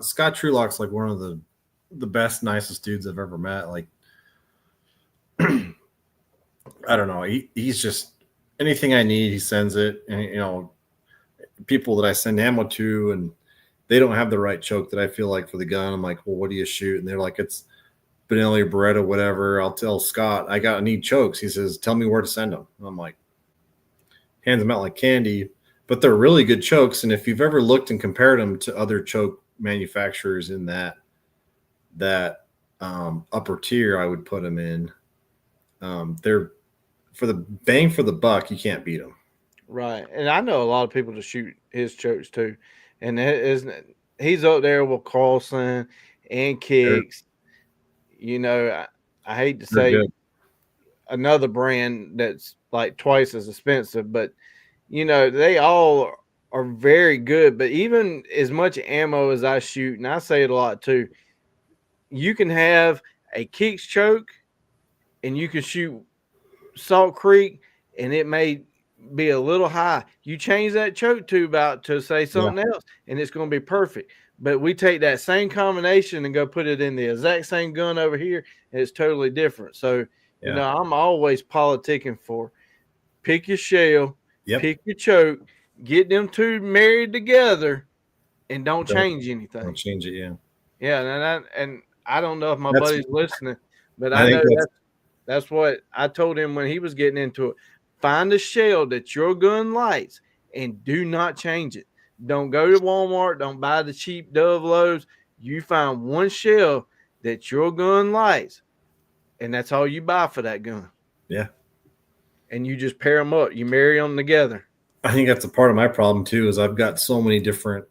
Scott Truelock's like one of the best, nicest dudes I've ever met. Like, I don't know. He's just anything I need, he sends it. And people that I send ammo to, and they don't have the right choke that I feel like for the gun. I'm like, well, what do you shoot? And they're like, it's Benelli, Beretta, whatever. I'll tell Scott, I need chokes. He says, tell me where to send them. And I'm like, hands them out like candy. But they're really good chokes. And if you've ever looked and compared them to other choke manufacturers in that upper tier, I would put them in. They're for the bang for the buck. You can't beat them. Right, and I know a lot of people to shoot his chokes too, and he's up there with Carlson and They're Kicks. I hate to they're say good. another brand that's like twice as expensive, but they all are very good. But even as much ammo as I shoot, and I say it a lot too, you can have a Kicks choke, and you can shoot Salt Creek, and it may be a little high. You change that choke tube out to say Yeah, something else, and it's going to be perfect. But we take that same combination and go put it in the exact same gun over here, and it's totally different. So, yeah, I'm always politicking for pick your shell, yep. pick your choke, get them two married together, and don't Don't change don't anything. change it. Yeah, Yeah, and I don't know if my that's. buddy's listening, but I I think know that's. that's what I told him when he was getting into it. Find a shell that your gun likes and do not change it. Don't go to Walmart. Don't buy the cheap Dove loaves. You find one shell that your gun likes, and that's all you buy for that gun. Yeah, And you just pair them up. You marry them together. I think that's a part of my problem too. Is I've got so many different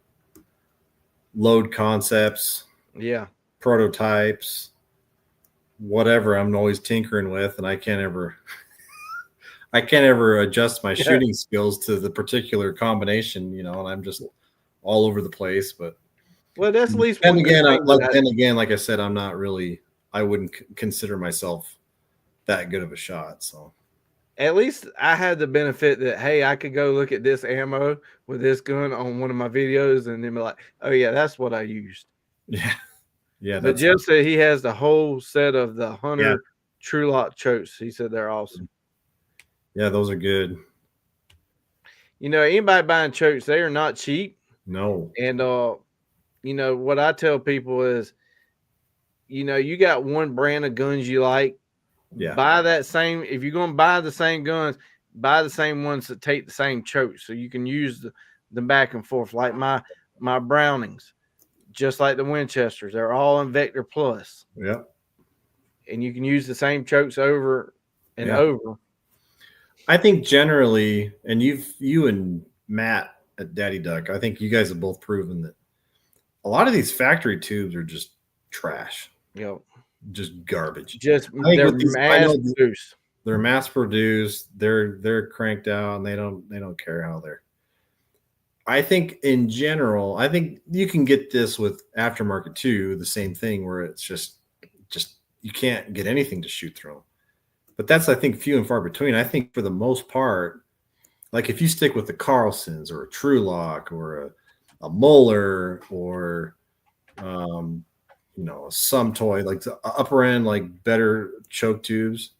load concepts, Yeah. prototypes, whatever. I'm always tinkering with, and I can't ever adjust my Yeah. shooting skills to the particular combination, and I'm just all over the place. But Well, that's at least then one good again, thing that like I said, I'm not really. I wouldn't consider myself that good of a shot. So at least I had the benefit that hey, I could go look at this ammo with this gun on one of my videos and then be like, oh yeah, that's what I used. yeah, yeah, But that's Jeff said he has the whole set of the yeah, Hunter True Lock chokes. He said they're awesome. yeah. Those are good. Anybody buying chokes, they are not cheap. No, And what I tell people is, you got one brand of guns you like, yeah, buy that same. If you're going to buy the same guns, buy the same ones that take the same chokes, so you can use them back and forth. Like my Brownings, just like the Winchesters, they're all in Vector Plus, yeah, and you can use the same chokes over and yeah. over. I think generally, and you and Matt at Daddy Duck, I think you guys have both proven that a lot of these factory tubes are just trash, just garbage. Just I think they're with these, I mass know produced. they're mass produced, they're cranked out, and they don't care how they're. I think in general, I think you can get this with aftermarket too, the same thing where it's just you can't get anything to shoot through. But that's I think few and far between. I think for the most part, like if you stick with the Carlsons or a True Lock or a Moeller or some toy like the upper end, like better choke tubes,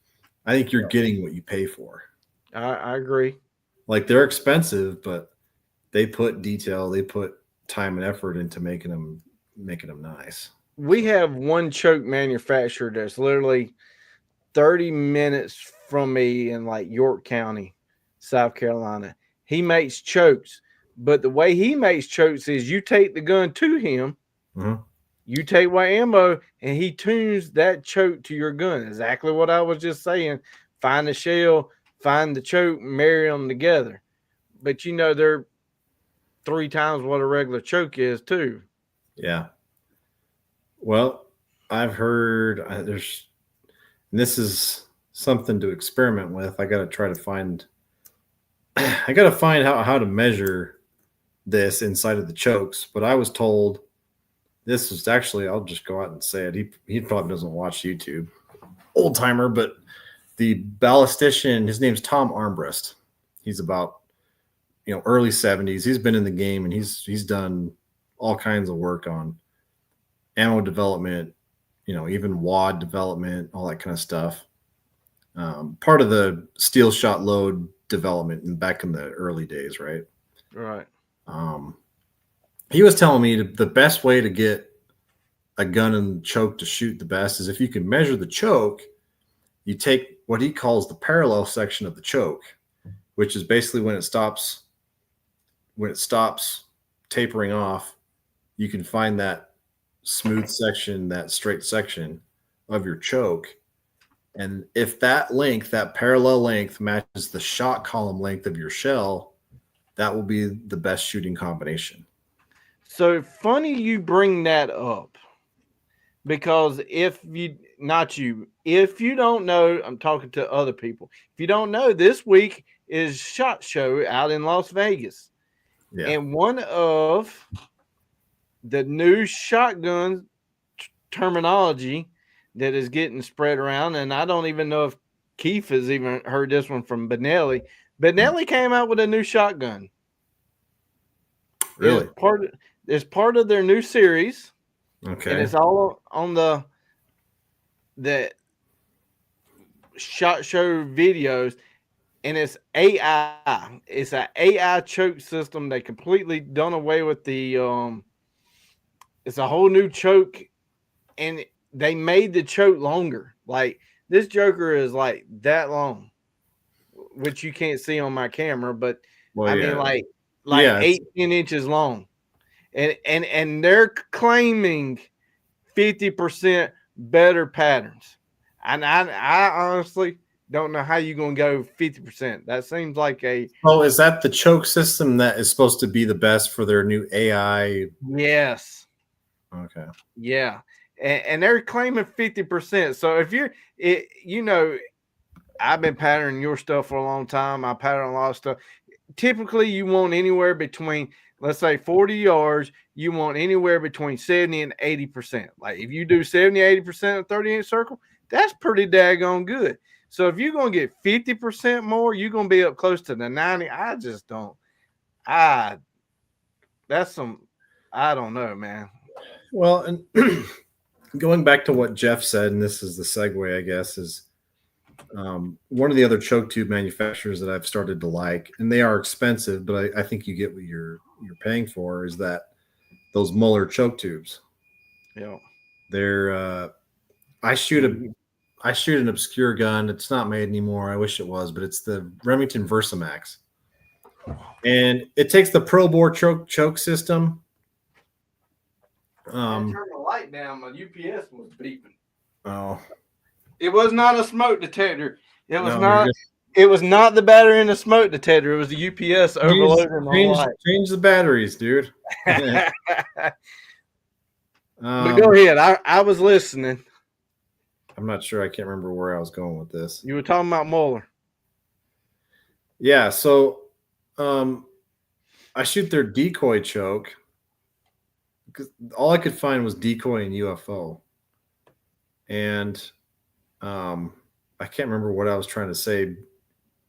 I think you're getting what you pay for. I agree. Like they're expensive, but they put detail, they put time and effort into making them nice. We have one choke manufacturer that's literally 30 minutes from me in like York County, South Carolina. He makes chokes, but the way he makes chokes is you take the gun to him, Mhm. you take what ammo, and he tunes that choke to your gun. Exactly what I was just saying. Find the shell, find the choke, marry them together. But they're 3 times what a regular choke is too. Yeah. Well, I've heard there's, and this is something to experiment with. I got to try to find, I got to find how to measure this inside of the chokes. But I was told this is actually, I'll just go out and say it. He probably doesn't watch YouTube, old timer, but the ballistician, his name's Tom Armbrust. He's about early 70s. He's been in the game and he's done all kinds of work on ammo development, even wad development, all that kind of stuff. Part of the steel shot load development back in the early days, right? Right. Um, he was telling me the best way to get a gun and choke to shoot the best is if you can measure the choke, you take what he calls the parallel section of the choke, which is basically when it stops tapering off, you can find that smooth section, that straight section of your choke. And if that parallel length matches the shot column length of your shell, that will be the best shooting combination. So funny you bring that up because if you don't know, I'm talking to other people. If you don't know, this week is SHOT Show out in Las Vegas. Yeah. And one of the new shotgun terminology that is getting spread around, and I don't even know if Keith has even heard this one from Benelli. Benelli came out with a new shotgun. Really? It's part of their new series. Okay. And it's all on the SHOT Show videos, and it's AI. It's an AI choke system. They completely done away with the it's a whole new choke, and they made the choke longer. Like this Joker is like that long, which you can't see on my camera, but Well, I yeah. mean like Yeah, 8-10 inches long. And they're claiming 50% better patterns. And I honestly don't know how you're going to go 50%. That seems like Oh, is that the choke system that is supposed to be the best for their new AI? Yes. Okay. Yeah. And they're claiming 50%. So if I've been patterning your stuff for a long time. I pattern a lot of stuff. Typically, you want anywhere between, let's say, 40 yards, you want anywhere between 70 and 80%. Like if you do 70, 80% of 30-inch circle, that's pretty daggone good. So if you're going to get 50% more, you're going to be up close to the 90. I just don't. I don't know, man. Well, and going back to what Jeff said, and this is the segue, I guess, is one of the other choke tube manufacturers that I've started to like, and they are expensive, but I think you get what you're paying for, is that those Muller choke tubes. Yeah. They're I shoot an obscure gun. It's not made anymore. I wish it was, but it's the Remington Versamax. And it takes the Pro Bore choke system. Turn the light down. My UPS was beeping. Oh, it was not a smoke detector. It was no, not. It was not the battery in the smoke detector. It was the UPS overloading the light. Change the batteries, dude. But go ahead. I was listening. I'm not sure. I can't remember where I was going with this. You were talking about Muller. Yeah. So I shoot their decoy choke because all I could find was decoy and UFO. And I can't remember what I was trying to say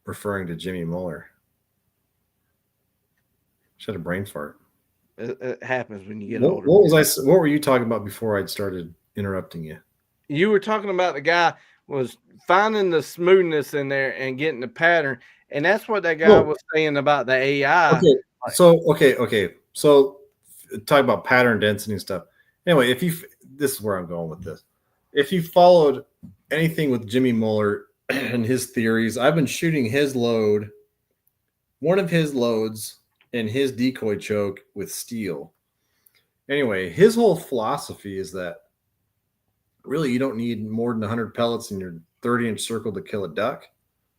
referring to Jimmy Muller. Just had a brain fart. It happens when you get older. What were you talking about before I'd started interrupting you? You were talking about the guy was finding the smoothness in there and getting the pattern, and that's what that guy was saying about the AI. Okay. So talk about pattern density and stuff. Anyway, this is where I'm going with this. If you followed anything with Jimmy Muller and his theories. I've been shooting his load, one of his loads, and his decoy choke with steel. Anyway, his whole philosophy is that really you don't need more than 100 pellets in your 30-inch circle to kill a duck.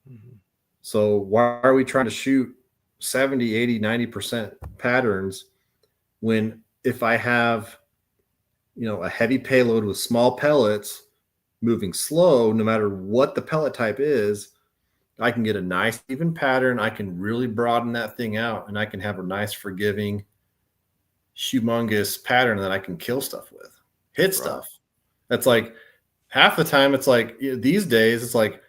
Mhm. So why are we trying to shoot 70, 80, 90% patterns when if I have, a heavy payload with small pellets moving slow, no matter what the pellet type is, I can get a nice even pattern. I can really broaden that thing out and I can have a nice forgiving, humongous pattern that I can kill stuff with, hit Right. stuff. That's like half the time it's like these days it's like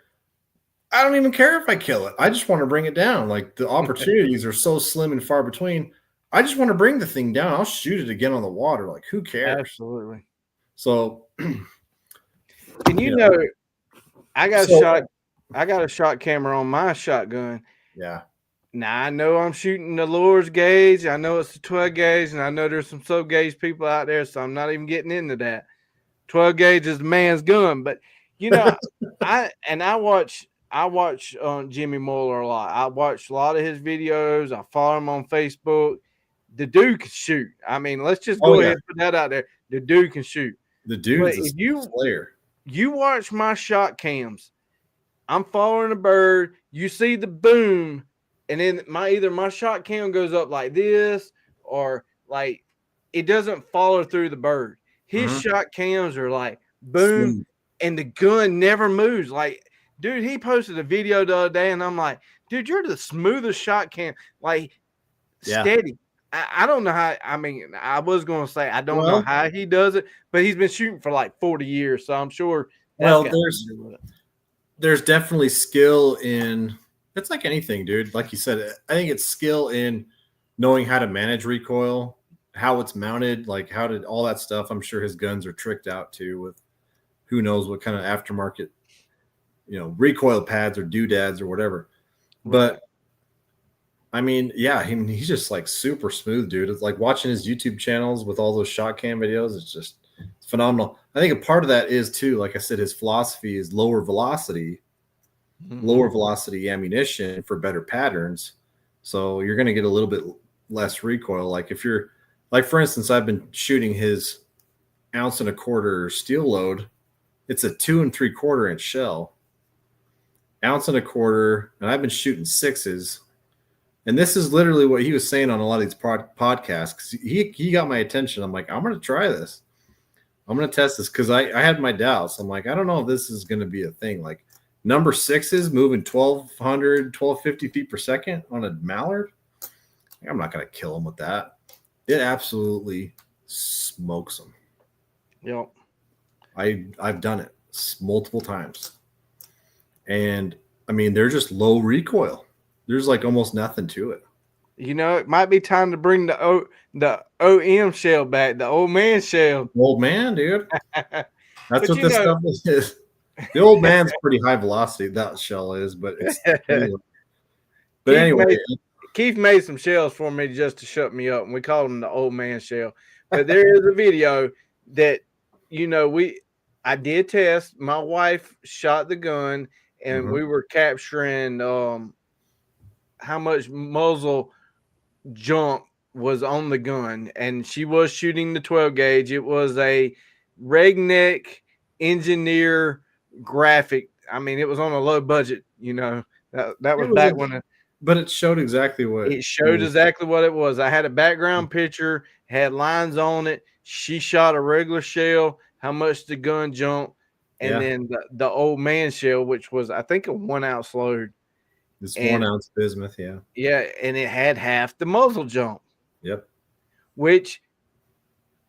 I don't even care if I kill it. I just want to bring it down. Like the opportunities are so slim and far between. I just want to bring the thing down. I'll shoot it again on the water. Like who cares? Absolutely. So, And you know, I got a so shot. I got a shot camera on my shotgun. yeah, Now I know I'm shooting the lures gauge. I know it's a 12 gauge, and I know there's some sub gauge people out there, so I'm not even getting into that. 12 gauge is the man's gun, but you know, I watch Jimmy Muller a lot. I watch a lot of his videos. I follow him on Facebook. The dude can shoot. I mean, let's just oh go yeah, ahead and put that out there. The dude can shoot. the But dude's a if you slayer. you watch my shot cams, I'm following a bird. You see the boom, and then either my shot cam goes up like this, or like it doesn't follow through the bird. His Mm-hmm. shot cams are like boom, Smooth. and the gun never moves. Like, dude, he posted a video the other day, and I'm like, dude, you're the smoothest shot cam. Like, Yeah. steady. I don't know how. I mean, I was going to say I don't know Well, how he does it, but he's been shooting for like 40 years, so I'm sure that's well, got something to do with it. there's definitely skill in. It's like anything, dude. Like you said, I think it's skill in knowing how to manage recoil, how it's mounted, like how did all that stuff. I'm sure his guns are tricked out too with who knows what kind of aftermarket, recoil pads or doodads or whatever. Right. But I mean, yeah, he's just like super smooth, dude. It's like watching his YouTube channels with all those shot cam videos. It's phenomenal. I think a part of that is too, like I said, his philosophy is Mm-hmm. lower velocity ammunition for better patterns. So you're going to get a little bit less recoil. Like if you're, like for instance, I've been shooting his 1.25 ounce steel load. It's a 2 3/4 inch shell, 1.25 ounces, and I've been shooting sixes. And this is literally what he was saying on a lot of these podcasts. Cause he got my attention. I'm like, I'm going to try this. I'm going to test this because I had my doubts. I'm like, I don't know if this is going to be a thing. Like number sixes moving 1,200, 1,250 feet per second on a mallard. I'm not going to kill him with that. It absolutely smokes him. Yep. I've done it multiple times. And I mean, they're just low recoil. There's like almost nothing to it. It might be time to bring the OM shell back, the old man shell. Old man, dude. That's But what this stuff is. The old man's pretty high velocity. That shell is, but it's pretty low. But Keith anyway, made Keith made some shells for me just to shut me up, and we called them the old man shell. But there is a video that I did test. My wife shot the gun, and we were capturing how much muzzle jump was on the gun, and she was shooting the 12 gauge. It was a Regneck engineer graphic. I mean, it was on a low budget. That it was was back when but it showed exactly what it showed exactly what it was. I had a background picture, had lines on it. She shot a regular shell, how much the gun jumped, and yeah, then the old man shell, which was I think a 1 ounce load. this one And ounce bismuth. Yeah. yeah, and it had half the muzzle jump, Yep. which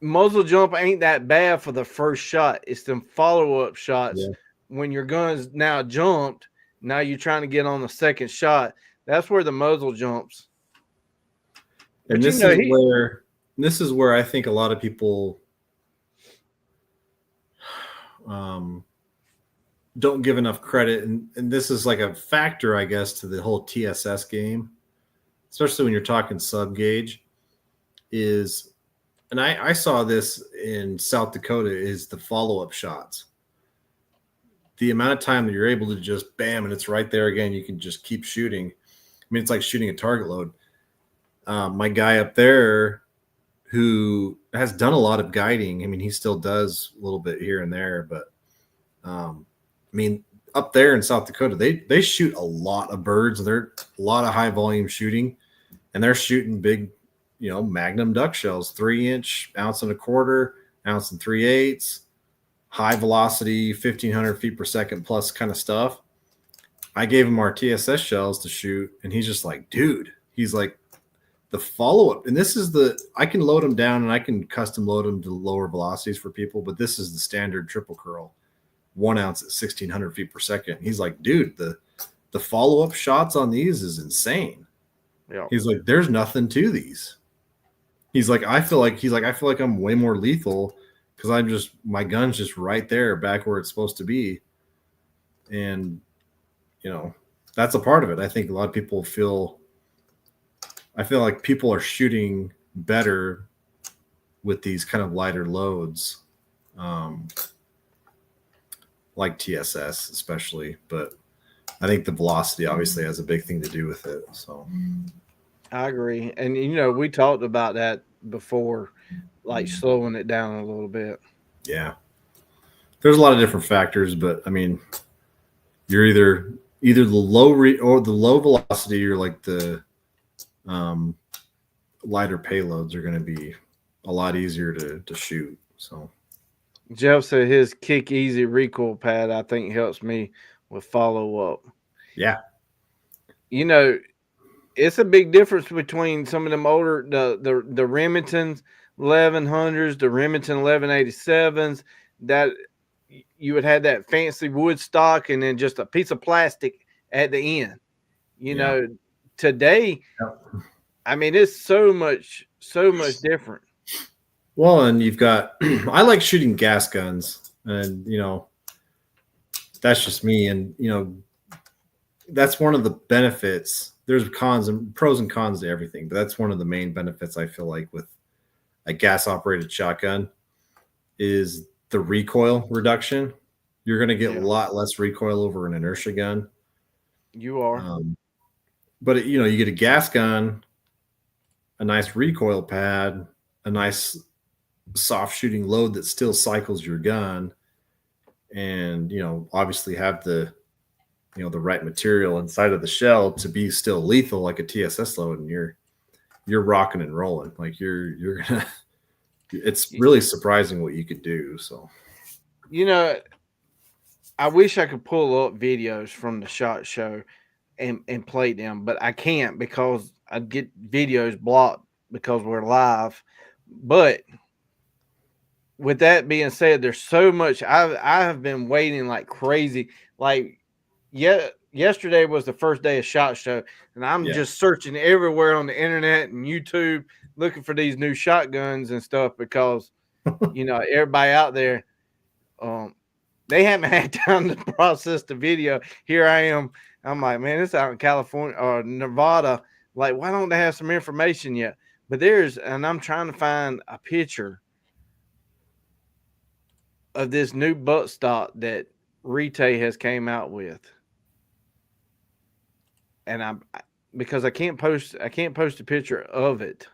muzzle jump ain't that bad for the first shot. It's them follow-up shots Yeah. when your gun's now jumped. Now you're trying to get on the second shot. That's where the muzzle jumps. And But this is where I think a lot of people um, don't give enough credit, and this is like a factor, I guess, to the whole TSS game, especially when you're talking sub gauge. And I saw this in South Dakota, is the follow up shots. the amount of time that you're able to just bam and it's right there again, you can just keep shooting. I mean, it's like shooting a target load. My guy up there who has done a lot of guiding, I mean, he still does a little bit here and there, but I mean, up there in South Dakota, they shoot a lot of birds. They're a lot of high volume shooting, and they're shooting big, Magnum duck shells, 3-inch, ounce and a quarter, ounce and 3/8, high velocity, 1,500 feet per second plus kind of stuff. I gave him our TSS shells to shoot, and he's just like, dude, he's like, the follow up, and this is I can load them down and I can custom load them to lower velocities for people, but this is the standard triple curl, 1 ounce at 1,600 feet per second. He's like, dude, the follow up shots on these is insane. Yeah. He's like, there's nothing to these. I feel like I'm way more lethal because my gun's just right there, back where it's supposed to be, and that's a part of it. I think a lot of people I feel like people are shooting better with these kind of lighter loads, like TSS especially. But I think the velocity obviously has a big thing to do with it. So I agree. And, we talked about that before, like slowing it down a little bit. yeah, there's a lot of different factors, but I mean, you're either the low or the low velocity, or like the lighter payloads are going to be a lot easier to shoot. So Jeff said his Kick Easy recoil pad, I think, helps me with follow up. yeah, It's a big difference between some of them older, the Remington 1100s, the Remington 1187s, that you would have that fancy wood stock and then just a piece of plastic at the end. Today, I mean, it's so much different. Well, and you've got I like shooting gas guns, and that's just me, and that's one of the benefits. There's pros and cons to everything, but that's one of the main benefits I feel like with a gas operated shotgun is the recoil reduction. You're going to get a lot less recoil over an inertia gun. You are. But you get a gas gun, a nice recoil pad, a nice soft shooting load that still cycles your gun, and obviously have the the right material inside of the shell to be still lethal, like a TSS load, and you're rocking and rolling. Like you're gonna it's really surprising what you could do. So I wish I could pull up videos from the SHOT Show and play them, but I can't because I'd get videos blocked because we're live. But with that being said, there's so much. I have been waiting like crazy. Like, yesterday was the first day of SHOT Show, and I'm just searching everywhere on the internet and YouTube looking for these new shotguns and stuff because everybody out there, they haven't had time to process the video. Here I am. I'm like, man, it's out in California or Nevada. Like, why don't they have some information yet? But and I'm trying to find a picture of this new buttstock that Rite has came out with. And because I can't post a picture of it.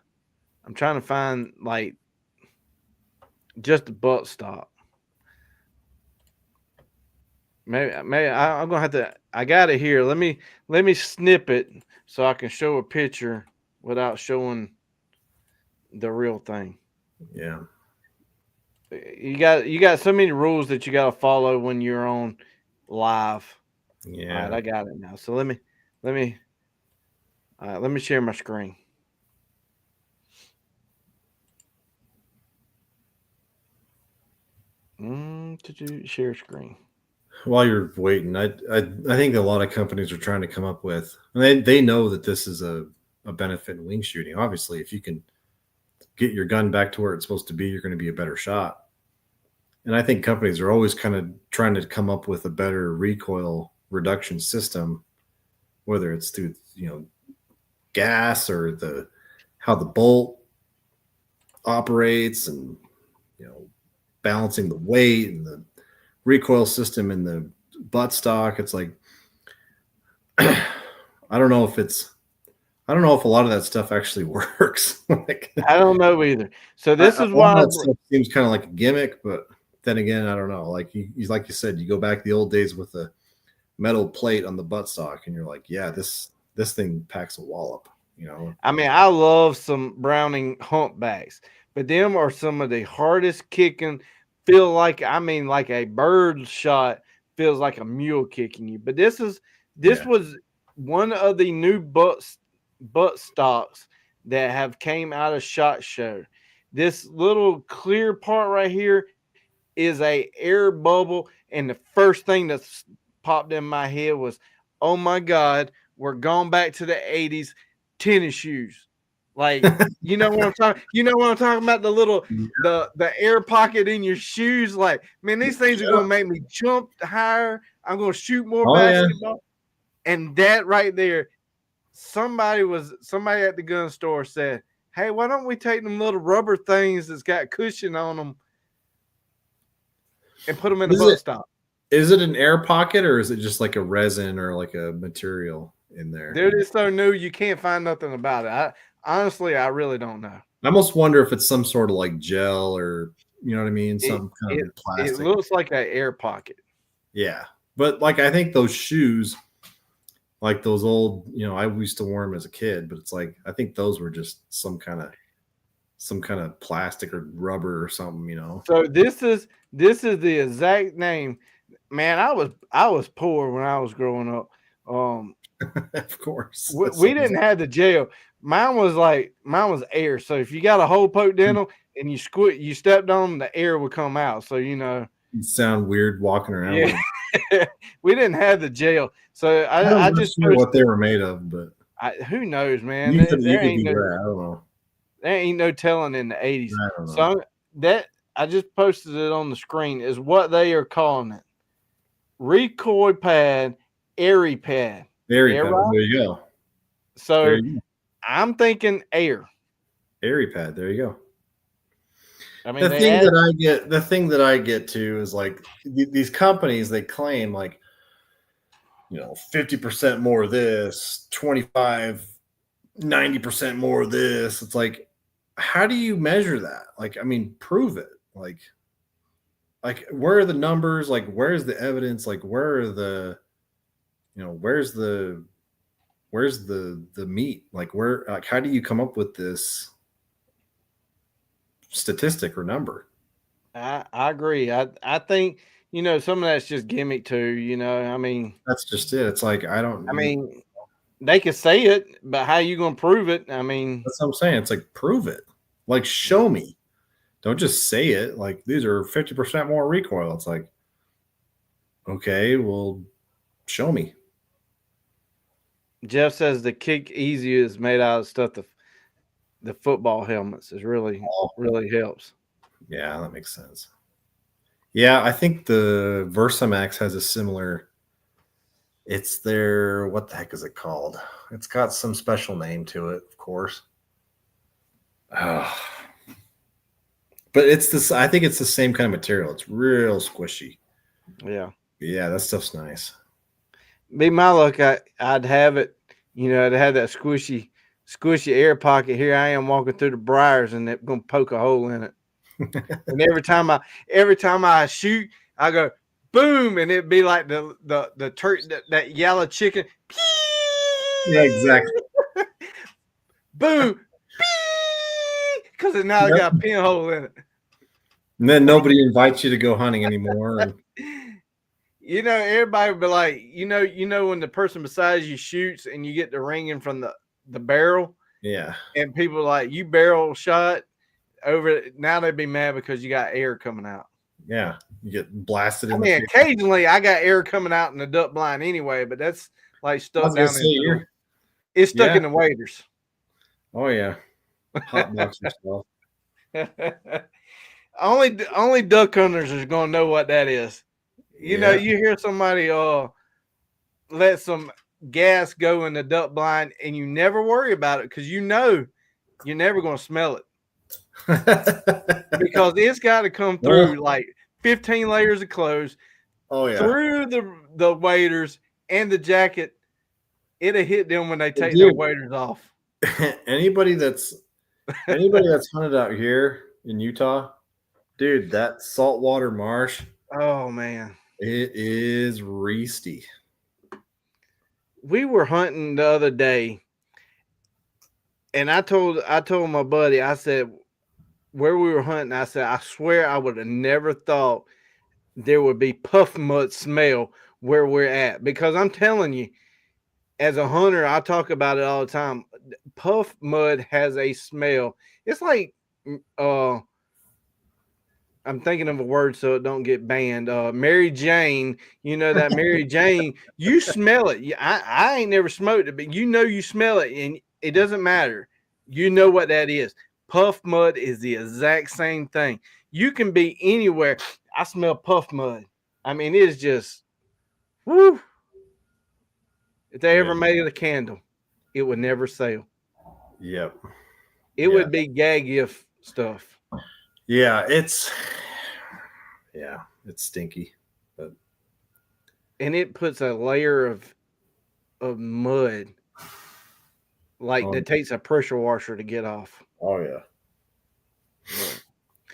I'm trying to find like just a buttstock. Maybe I'm gonna have to. I got it here. Let me snip it so I can show a picture without showing the real thing. Yeah, you got so many rules that you got to follow when you're on live. Yeah, all right, I got it now. So let me share my screen. To share screen. While you're waiting, I think a lot of companies are trying to come up with, and they know that this is a benefit in wing shooting. Obviously, if you can get your gun back to where it's supposed to be, you're going to be a better shot. And I think companies are always kind of trying to come up with a better recoil reduction system, whether it's through gas or how the bolt operates, and balancing the weight and the recoil system and the buttstock. It's like I don't know if a lot of that stuff actually works. Like, I don't know either. So this a is lot of why that stuff seems kind of like a gimmick, but then again, I don't know. Like you said, you go back the old days with the metal plate on the buttstock, and you're like, yeah, this thing packs a wallop. You know, I mean, I love some Browning humpbacks, but them are some of the hardest kicking. Feel like, I mean, like a bird shot feels like a mule kicking you. But this yeah, was one of the new butt stocks that have came out of SHOT Show. This little clear part right here is a air bubble, and the first thing that's popped in my head was, oh my god, we're going back to the 80s tennis shoes. Like, you know what I'm talking, about, the little the air pocket in your shoes. Like, man, these things are going to make me jump higher. I'm going to shoot more oh yeah. basketball. And that right there, somebody at the gun store said, hey, why don't we take them little rubber things that's got cushion on them and put them in a Is butt it stop? is it an air pocket, or is it just like a resin or like a material in there? Dude, it's so new you can't find nothing about it. Honestly, I really don't know. I almost wonder if it's some sort of like gel, or you know what I mean, It some kind it of it plastic. looks like an air pocket. Yeah, but like I think those shoes, like those old, I used to wear them as a kid, but it's like I think those were just some kind of plastic or rubber or something, So this is the exact name. Man, I was poor when I was growing up. Um, Of course. we didn't have the gel. Mine was air. So if you got a hole poked in them and you stepped on them, the air would come out. So Sound weird walking around with yeah. them. We didn't have the gel. So I'm I not just sure what they were made of, but who knows, man? you could There be ain't no right. I don't know. there ain't no telling in the 80s. I don't know. So that I just posted it on the screen is what they are calling it. Recoil pad, airy pad. Airy Air pad. ride? There you go. There So you go. I'm thinking air. Airy pad. There you go. I mean, The they thing add that I get, the thing that I get to is like these companies, they claim like 50% more of this, 25, 90% more of this. It's like, how do you measure that? Like, I mean, prove it. Like where are the numbers? Like, where's the evidence? Like, where are the, where's the meat? Like, how do you come up with this statistic or number? I agree. I think some of that's just gimmick too. That's just it. It's like, I don't, I mean they could say it, but how you gonna prove it? I mean, that's what I'm saying. It's like, prove it. Like, show me. Don't just say it. Like, these are 50% more recoil. It's like, okay, well, show me. Jeff says the kick easy is made out of stuff the football helmets is really helps. Yeah, that makes sense. Yeah, I think the Versamax has a similar. It's their, what the heck is it called? It's got some special name to it, of course. Oh. But it's this. I think it's the same kind of material. It's real squishy. Yeah. But yeah, that stuff's nice. Be my luck, I'd have it. I'd have that squishy air pocket. Here I am walking through the briars, and they're gonna poke a hole in it. And every time I shoot, I go boom, and it'd be like the turkey, that yellow chicken. Yeah, exactly. Boom, because it now Yep. got a pinhole in it. And then nobody invites you to go hunting anymore. And Everybody would be like, when the person beside you shoots and you get the ringing from the barrel, yeah, and people are like, you barrel shot over it. Now they'd be mad because you got air coming out. yeah, you get blasted in I the mean, face. occasionally I got air coming out in the duck blind anyway, but that's like stuck down in it's stuck in the waders. Oh yeah, hot box yourself. Only duck hunters are gonna know what that is. You hear somebody let some gas go in the duck blind, and you never worry about it because you're never gonna smell it because it's got to come through like 15 layers of clothes, Oh yeah, through the waders and the jacket. It'll hit them when they take their dude. waders off. anybody that's anybody that's hunted out here in Utah, dude, that saltwater marsh, Oh man. it is reesty. We were hunting the other day, and I told my buddy, I said, where we were hunting, I said, I swear I would have never thought there would be puff mud smell where we're at. Because I'm telling you, as a hunter, I talk about it all the time. Puff mud has a smell. It's like I'm thinking of a word so it don't get banned. Mary Jane, you know that Mary Jane, you smell it. I ain't never smoked it, but you smell it, and it doesn't matter. You know what that is. Puff mud is the exact same thing. You can be anywhere. I smell puff mud. I mean, it's just woo. If they ever made a candle, it would never sell. Yep. It would be gag gift stuff. Yeah, it's stinky. But And it puts a layer of mud like that takes a pressure washer to get off. Oh yeah.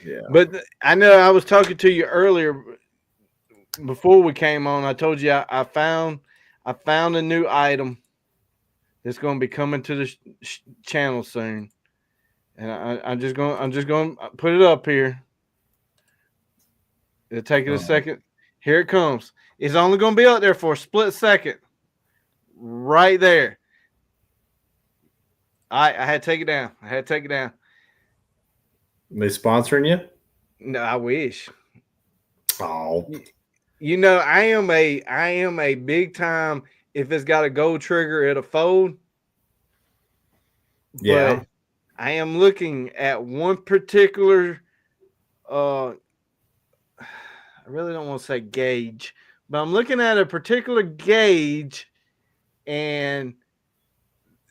Yeah. But I know I was talking to you earlier before we came on. I told you I found a new item that's going to be coming to the channel soon, and I'm just going to put it up here. It'll take it a second. Here it comes. It's only going to be up there for a split second. Right there. I had to take it down. They sponsoring you? No, I wish. Oh. You know, I am a big time. If it's got a gold trigger, it'll fold. Yeah. But I am looking at one particular I really don't want to say gauge, but I'm looking at a particular gauge, and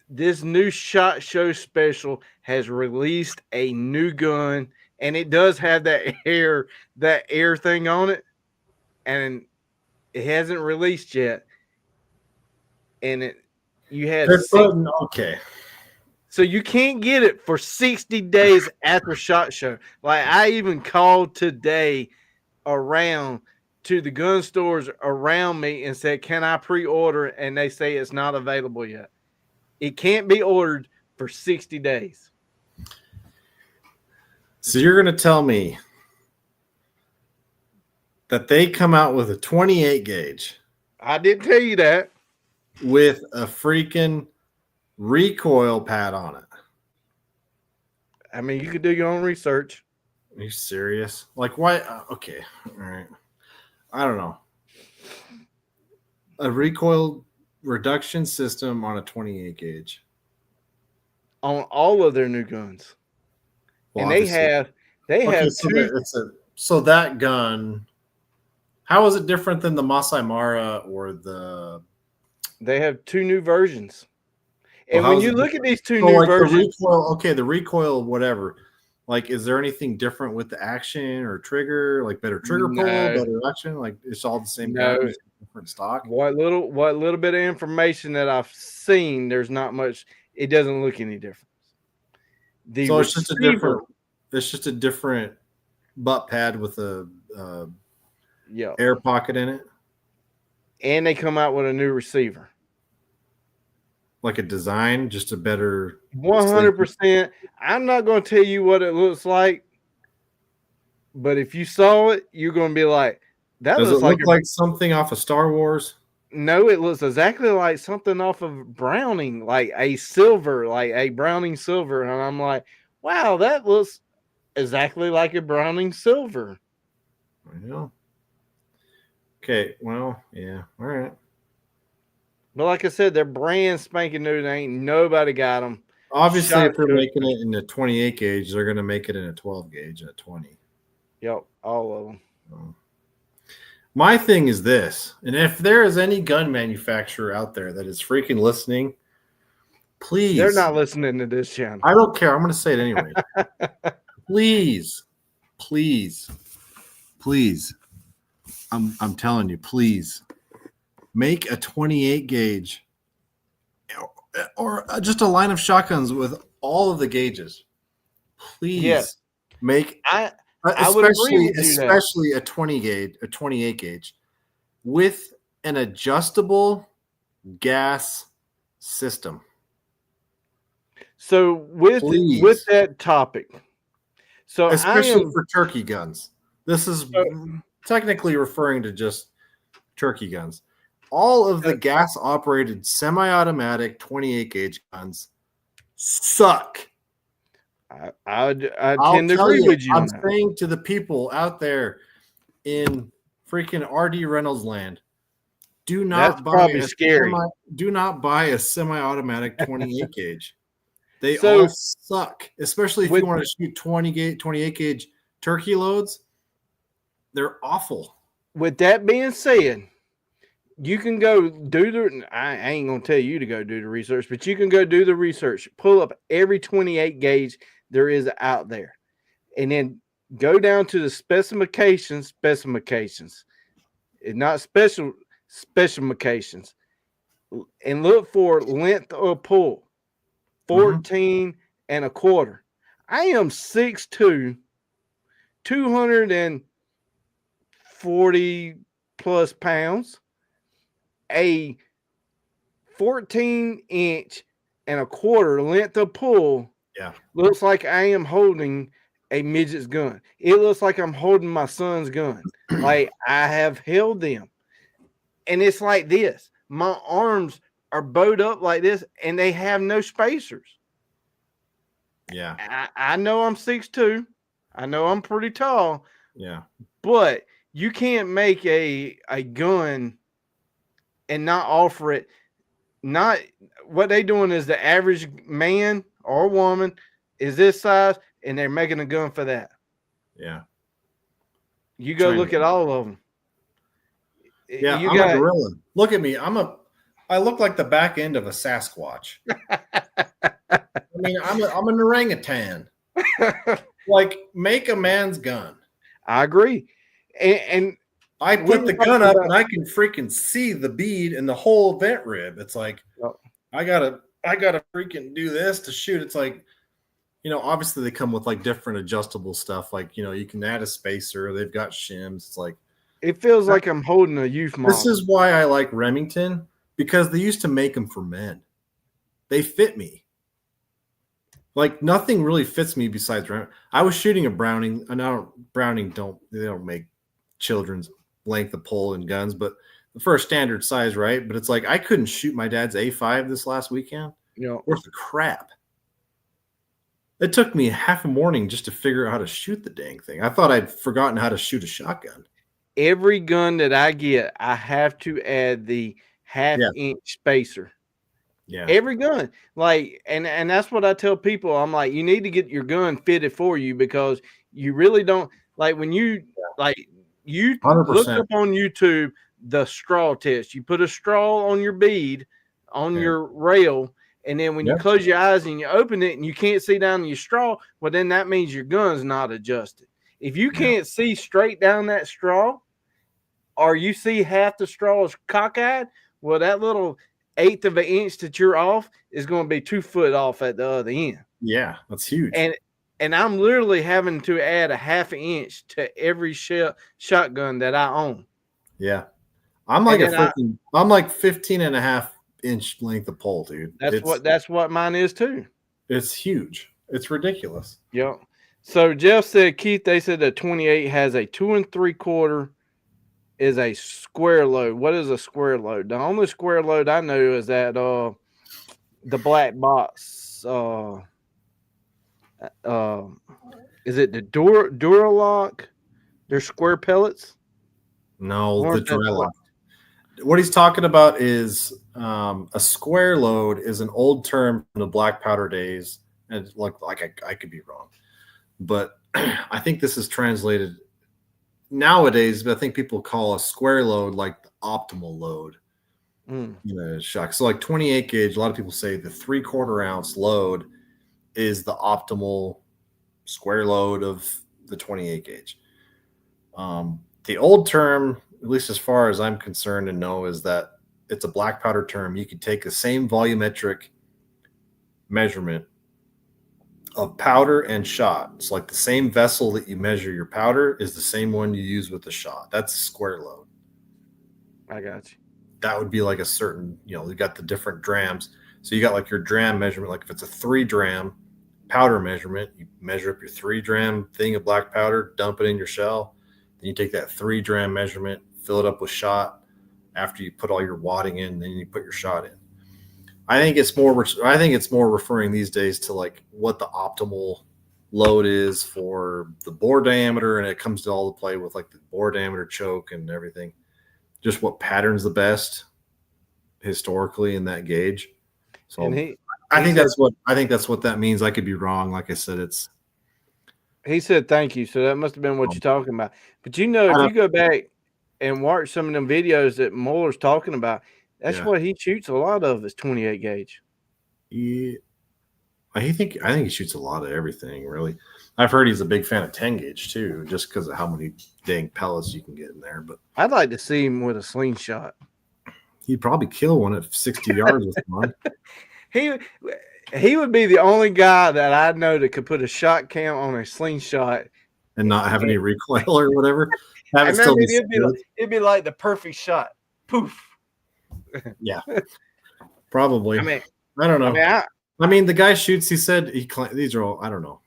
this new SHOT Show special has released a new gun, and it does have that air thing on it, and it hasn't released yet. And you had okay. So you can't get it for 60 days after SHOT Show. Like I even called today around to the gun stores around me and said, "Can I pre-order?" And they say it's not available yet. It can't be ordered for 60 days. So you're going to tell me that they come out with a 28 gauge. I did tell you that. With a freaking recoil pad on it. I mean, you could do your own research. Are you serious? Like, why? Okay. All right. I don't know. A recoil reduction system on a 28 gauge. On all of their new guns. Well, and they have two. So that gun, how is it different than the Masai Mara or the... They have two new versions. And when you look at these two new versions... The recoil, whatever. Like, is there anything different with the action or trigger? Like better trigger pull, better action? Like, it's all the same gun, different stock? What little bit of information that I've seen, there's not much. It doesn't look any different. So it's just a different butt pad with a air pocket in it. And they come out with a new receiver. Like a design, just a better 100%. I'm not going to tell you what it looks like, but if you saw it, you're going to be like, Does it look like something off of Star Wars? No, it looks exactly like something off of Browning, like a silver, like a Browning silver. And I'm like, wow, that looks exactly like a Browning silver. I know. Okay, well, yeah, all right. But like I said, they're brand spanking new. They ain't nobody got them. Obviously, if they're making it in a 28 gauge, they're going to make it in a 12 gauge at 20. Yep, all of them. Oh. My thing is this, and if there is any gun manufacturer out there that is freaking listening, please. They're not listening to this channel. I don't care. I'm going to say it anyway. Please I'm telling you, please make a 28 gauge or just a line of shotguns with all of the gauges. Yeah, Please make I would agree with you that. especially a 28 gauge with an adjustable gas system. So with Please. that topic, so I Especially am for turkey guns. This is so, technically referring to just turkey guns. All of the gas operated semi automatic 28 gauge guns suck. I I'll tend to tell agree you, with you I'm on that. saying to the people out there in freaking RD Reynolds land, do That's not buy probably a scary. semi automatic 28 gauge. They all So suck, especially if you with want to shoot 28 gauge turkey loads. They're awful. with that being said, you can go do the. I ain't gonna tell you to go do the research, but you can go do the research. Pull up every 28 gauge there is out there, and then go down to the specifications. It's not specifications, and look for length of pull, Mm-hmm. 14 and a quarter. I am 6'2", 240 plus pounds, a 14-inch and a quarter length of pull. Yeah. Looks like I am holding a midget's gun. It looks like I'm holding my son's gun. Like I have held them. And it's like this. My arms are bowed up like this, and they have no spacers. Yeah. I know I'm 6'2". I know I'm pretty tall, Yeah. but you can't make a gun and not offer it. Not what they doing is the average man or woman is this size, and they're making a gun for that. Yeah. You go Trying look to, at all of them. yeah, You I'm a got gorilla. Look at me. I look like the back end of a Sasquatch. I mean, I'm an orangutan. Like, make a man's gun. I agree. And I we put were the gun talking up about and I can freaking see the bead and the whole vent rib. It's like I gotta freaking do this to shoot. It's like, obviously they come with like different adjustable stuff. Like, you can add a spacer. They've got shims. It's like it feels like I'm holding a youth this model. is why I like Remington, because they used to make them for men. They fit me. Like nothing really fits me besides Remington. I was shooting a Browning, and Browning they don't make children's length of pull and guns, but for a standard size, right? But it's like I couldn't shoot my dad's A5 this last weekend. Worth of crap. It took me half a morning just to figure out how to shoot the dang thing. I thought I'd forgotten how to shoot a shotgun. Every gun that I get, I have to add the half-inch spacer. Yeah. Every gun. Like, and that's what I tell people. I'm like, you need to get your gun fitted for you, because you really don't like when you you 100%. look up on YouTube the straw test. You put a straw on your bead on your rail, and then when you close your eyes and you open it and you can't see down your straw, well, then that means your gun's not adjusted. If you can't see straight down that straw, or you see half the straw is cockeyed, well, that little eighth of an inch that you're off is going to be 2 foot off at the other end. Yeah, that's huge. And I'm literally having to add a half an inch to every shotgun that I own. Yeah. I'm like 15 and a half inch length of pole, dude. That's what mine is too. It's huge. It's ridiculous. Yep. So Jeff said, Keith, they said the 28 has a 2 3/4 is a square load. What is a square load? The only square load I know is that the black box. Is it the Duralock? They're square pellets. No, the Duralock. What he's talking about is a square load is an old term from the black powder days, and I could be wrong, but I think this is translated nowadays. But I think people call a square load like the optimal load. Shock. So like 28 gauge, a lot of people say the 3/4 ounce load is the optimal square load of the 28 gauge. The old term at least as far as I'm concerned and know, is that it's a black powder term. You could take the same volumetric measurement of powder and shot. It's like the same vessel that you measure your powder is the same one you use with the shot. That's a square load. I got you. That would be like a certain, you got the different drams. So you got like your dram measurement. Like if it's a 3 dram powder measurement, you measure up your 3 dram thing of black powder, dump it in your shell. Then you take that 3 dram measurement, fill it up with shot. After you put all your wadding in, then you put your shot in. I think it's more referring these days to like what the optimal load is for the bore diameter, and it comes to all the play with like the bore diameter, choke, and everything. Just what pattern's the best historically in that gauge. So I think that's what that means. I could be wrong. Like I said, he said thank you. So that must have been what you're talking about. But if you go back and watch some of them videos that Muller's talking about, that's what he shoots a lot of is 28 gauge. Yeah. I think he shoots a lot of everything, really. I've heard he's a big fan of 10 gauge too, just because of how many dang pellets you can get in there. But I'd like to see him with a slingshot. He'd probably kill one at 60 yards with one. He would be the only guy that I know that could put a shot cam on a slingshot and not have any recoil or whatever. It'd be like the perfect shot. Poof. Yeah, probably. I don't know. The guy shoots. He said these are all. I don't know.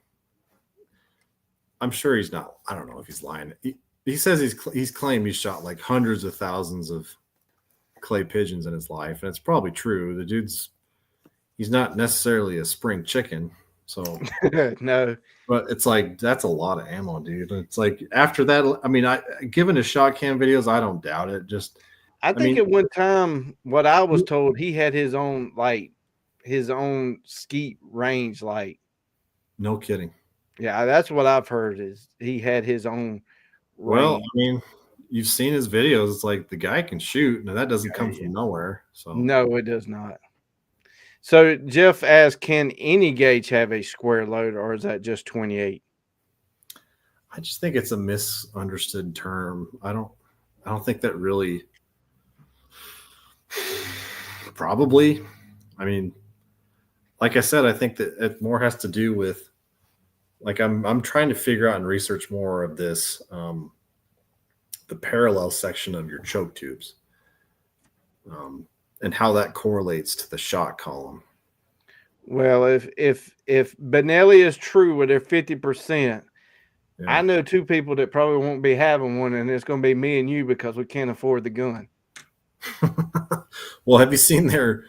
I'm sure he's not. I don't know if he's lying. He says he's claimed he's shot like hundreds of thousands of clay pigeons in his life, and it's probably true. The he's not necessarily a spring chicken, so no. But it's like that's a lot of ammo, dude. It's like after that, given his shot cam videos, I don't doubt it. I think at one time, what I was told, he had his own skeet range light. No kidding. Yeah, that's what I've heard is he had his own range. Well, you've seen his videos. It's like the guy can shoot, and that doesn't come from nowhere. So no, it does not. So Jeff asked, can any gauge have a square load, or is that just 28? I just think it's a misunderstood term. I don't think that really. Probably. Like I said, I think that it more has to do with, like, I'm trying to figure out and research more of this, the parallel section of your choke tubes, and how that correlates to the shot column. Well, if Benelli is true with their 50%, I know 2 people that probably won't be having one, and it's going to be me and you because we can't afford the gun. Well, have you seen the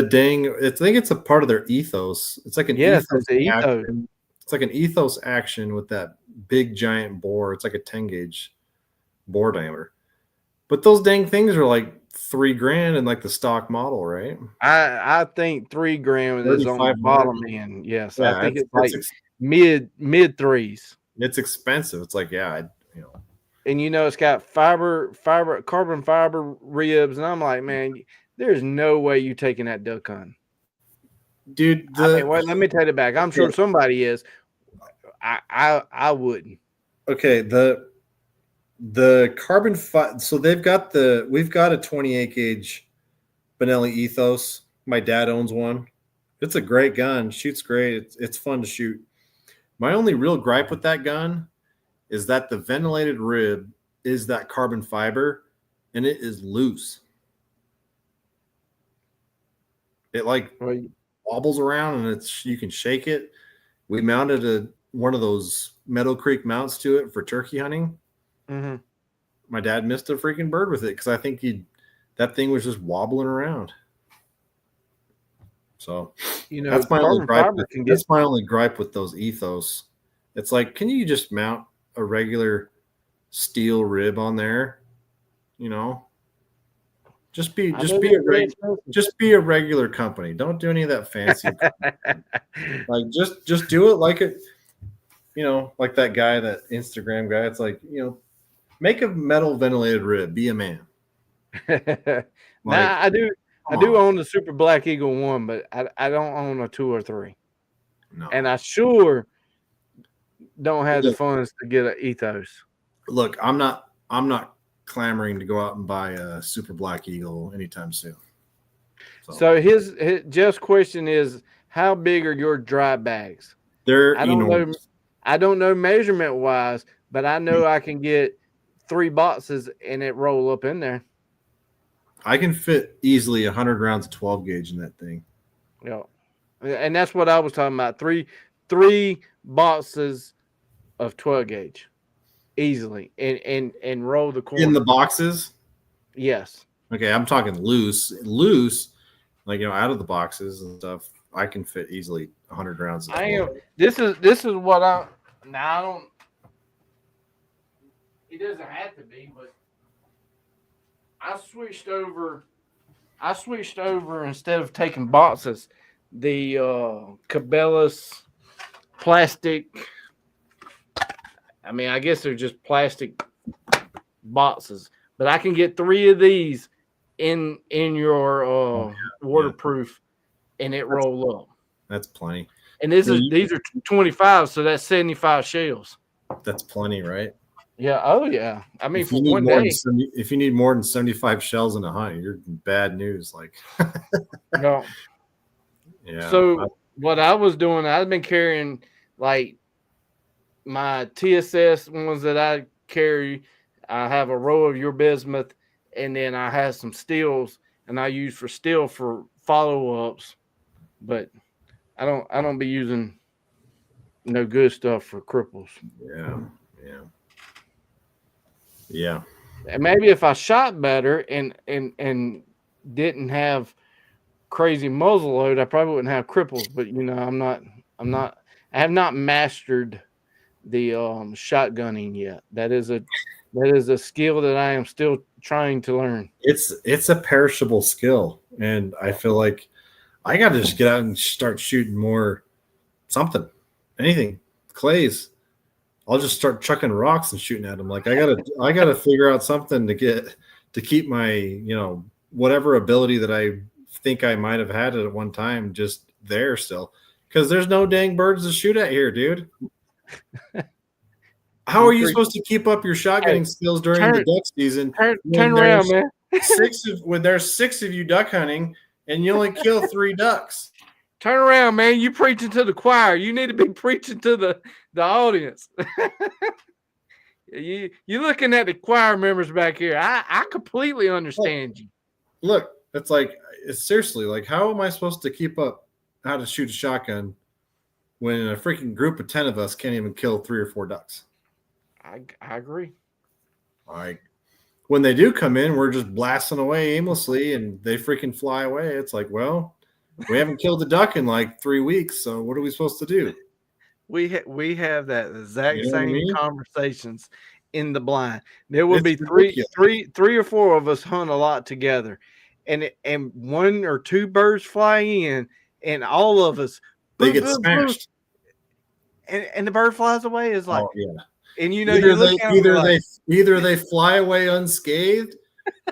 dang? I think it's a part of their ethos. It's like an ethos. It's like an ethos action with that big giant bore. It's like a 10 gauge bore diameter. But those dang things are like $3,000 in like the stock model, right? I think $3,000 is on the bottom end. Yes, I think it's like mid threes. It's expensive. It's like and it's got carbon fiber ribs, and I'm like, man, there's no way you taking that duck hunting, dude. Let me take it back. I'm sure somebody is. I wouldn't. Okay, the carbon fiber. So we've got a 28 gauge Benelli Ethos. My dad owns one. It's a great gun. Shoots great. It's fun to shoot. My only real gripe with that gun is that the ventilated rib is that carbon fiber, and it is loose. It wobbles around, and you can shake it. We mounted one of those Meadow Creek mounts to it for turkey hunting. Mm-hmm. My dad missed a freaking bird with it because I think that thing was just wobbling around. So that's my only gripe. That's my only gripe with those Ethos. It's like, can you just mount a regular steel rib on there? Just be a regular company. Don't do any of that fancy. Like just do it like it. Like that guy, that Instagram guy. It's like, make a metal ventilated rib. Be a man. I do own the Super Black Eagle 1, but I don't own a 2 or 3. No. And I sure don't have the funds to get an Ethos. Look, I'm not I'm not clamoring to go out and buy a super black eagle anytime soon. So his Jeff's question is, how big are your dry bags? They're I don't know. enormous. I don't know measurement wise, but I know I can get 3 boxes and it roll up in there. I can fit easily 100 rounds of 12 gauge in that thing. Yeah, and that's what I was talking about. Three boxes of 12 gauge easily, and roll the corner In the boxes? Yes. Okay, I'm talking loose, like out of the boxes and stuff. I can fit easily 100 rounds. I am. This is what I now. I don't. It doesn't have to be, but I switched over. Instead of taking boxes, the Cabela's plastic. I mean, I guess they're just plastic boxes, but I can get 3 of these in your waterproof, and it roll up. That's plenty. And these are 25, so that's 75 shells. That's plenty, right? Yeah. Oh yeah. I mean, for one day, if you need more than 75 shells in a hunt, you're bad news. Like, no. Yeah. So what I was doing, I've been carrying like my TSS ones that I carry. I have a row of your bismuth, and then I have some steels, and I use for steel for follow ups. But I don't be using no good stuff for cripples. Yeah. And maybe if I shot better and didn't have crazy muzzle load, I probably wouldn't have cripples. But I have not mastered the shotgunning yet. That is a skill that I am still trying to learn. It's a perishable skill, and I feel like I got to just get out and start shooting more something, anything, clays. I'll just start chucking rocks and shooting at them. Like I gotta figure out something to keep my, whatever ability that I think I might have had at one time just there still. Because there's no dang birds to shoot at here, dude. How are you supposed to keep up your shotgunning skills during the duck season? Turn around, man. When there's 6 of you duck hunting and you only kill 3 ducks. Turn around, man. You preaching to the choir. You need to be preaching to the audience. you looking at the choir members back here. I completely understand you. Look, it's seriously like, how am I supposed to keep up how to shoot a shotgun when a freaking group of 10 of us can't even kill 3 or 4 ducks? I agree. When they do come in, we're just blasting away aimlessly and they freaking fly away. It's like, well, we haven't killed a duck in like 3 weeks, so what are we supposed to do? We have that exact same conversations in the blind. There will be three or 4 of us hunt a lot together, and 1 or 2 birds fly in, and all of us get smashed, and the bird flies away. Is like, oh, yeah. And either they fly away unscathed,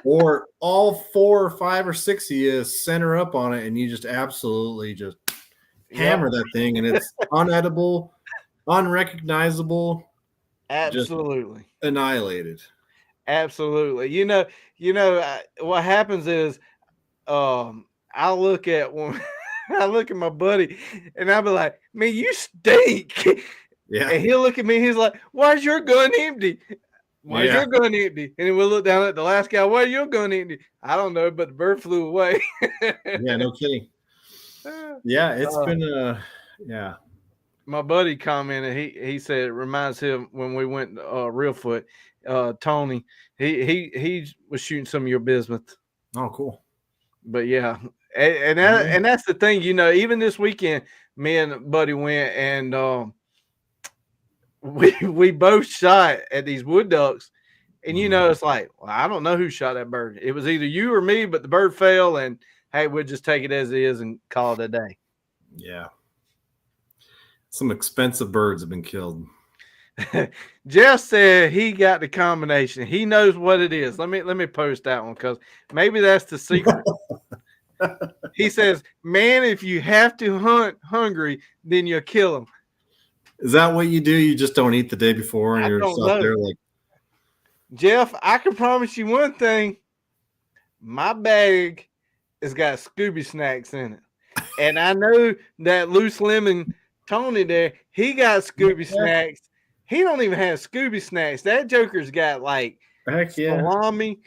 or all 4 or 5 or 6 of you center up on it and you just absolutely just hammer that thing, and it's unedible, unrecognizable, absolutely annihilated. Absolutely. What happens is, I look at my buddy and I'll be like, man, you stink. Yeah. And he'll look at me. He's like, why's your gun empty? Why's your gun empty? And then we'll look down at the last guy. Why's your gun empty? I don't know, but the bird flew away. Yeah, no kidding. Yeah, it's been My buddy commented. He said it reminds him when we went Reelfoot. Tony, he was shooting some of your bismuth. Oh, cool. But yeah, and that's the thing. Even this weekend, me and buddy went and we both shot at these wood ducks, and it's like, well, I don't know who shot that bird. It was either you or me, but the bird fell, and hey, we'll just take it as it is and call it a day. Yeah, some expensive birds have been killed. Jeff said he got the combination. He knows what it is. Let me post that one because maybe that's the secret. He says, man, if you have to hunt hungry, then you'll kill them. Is that what you do? You just don't eat the day before, and you're just out there like, Jeff, I can promise you one thing. My bag has got Scooby snacks in it. And I know that loose lemon Tony there, he got Scooby Yeah, snacks. He don't even have Scooby snacks. That Joker's got like heck yeah. salami,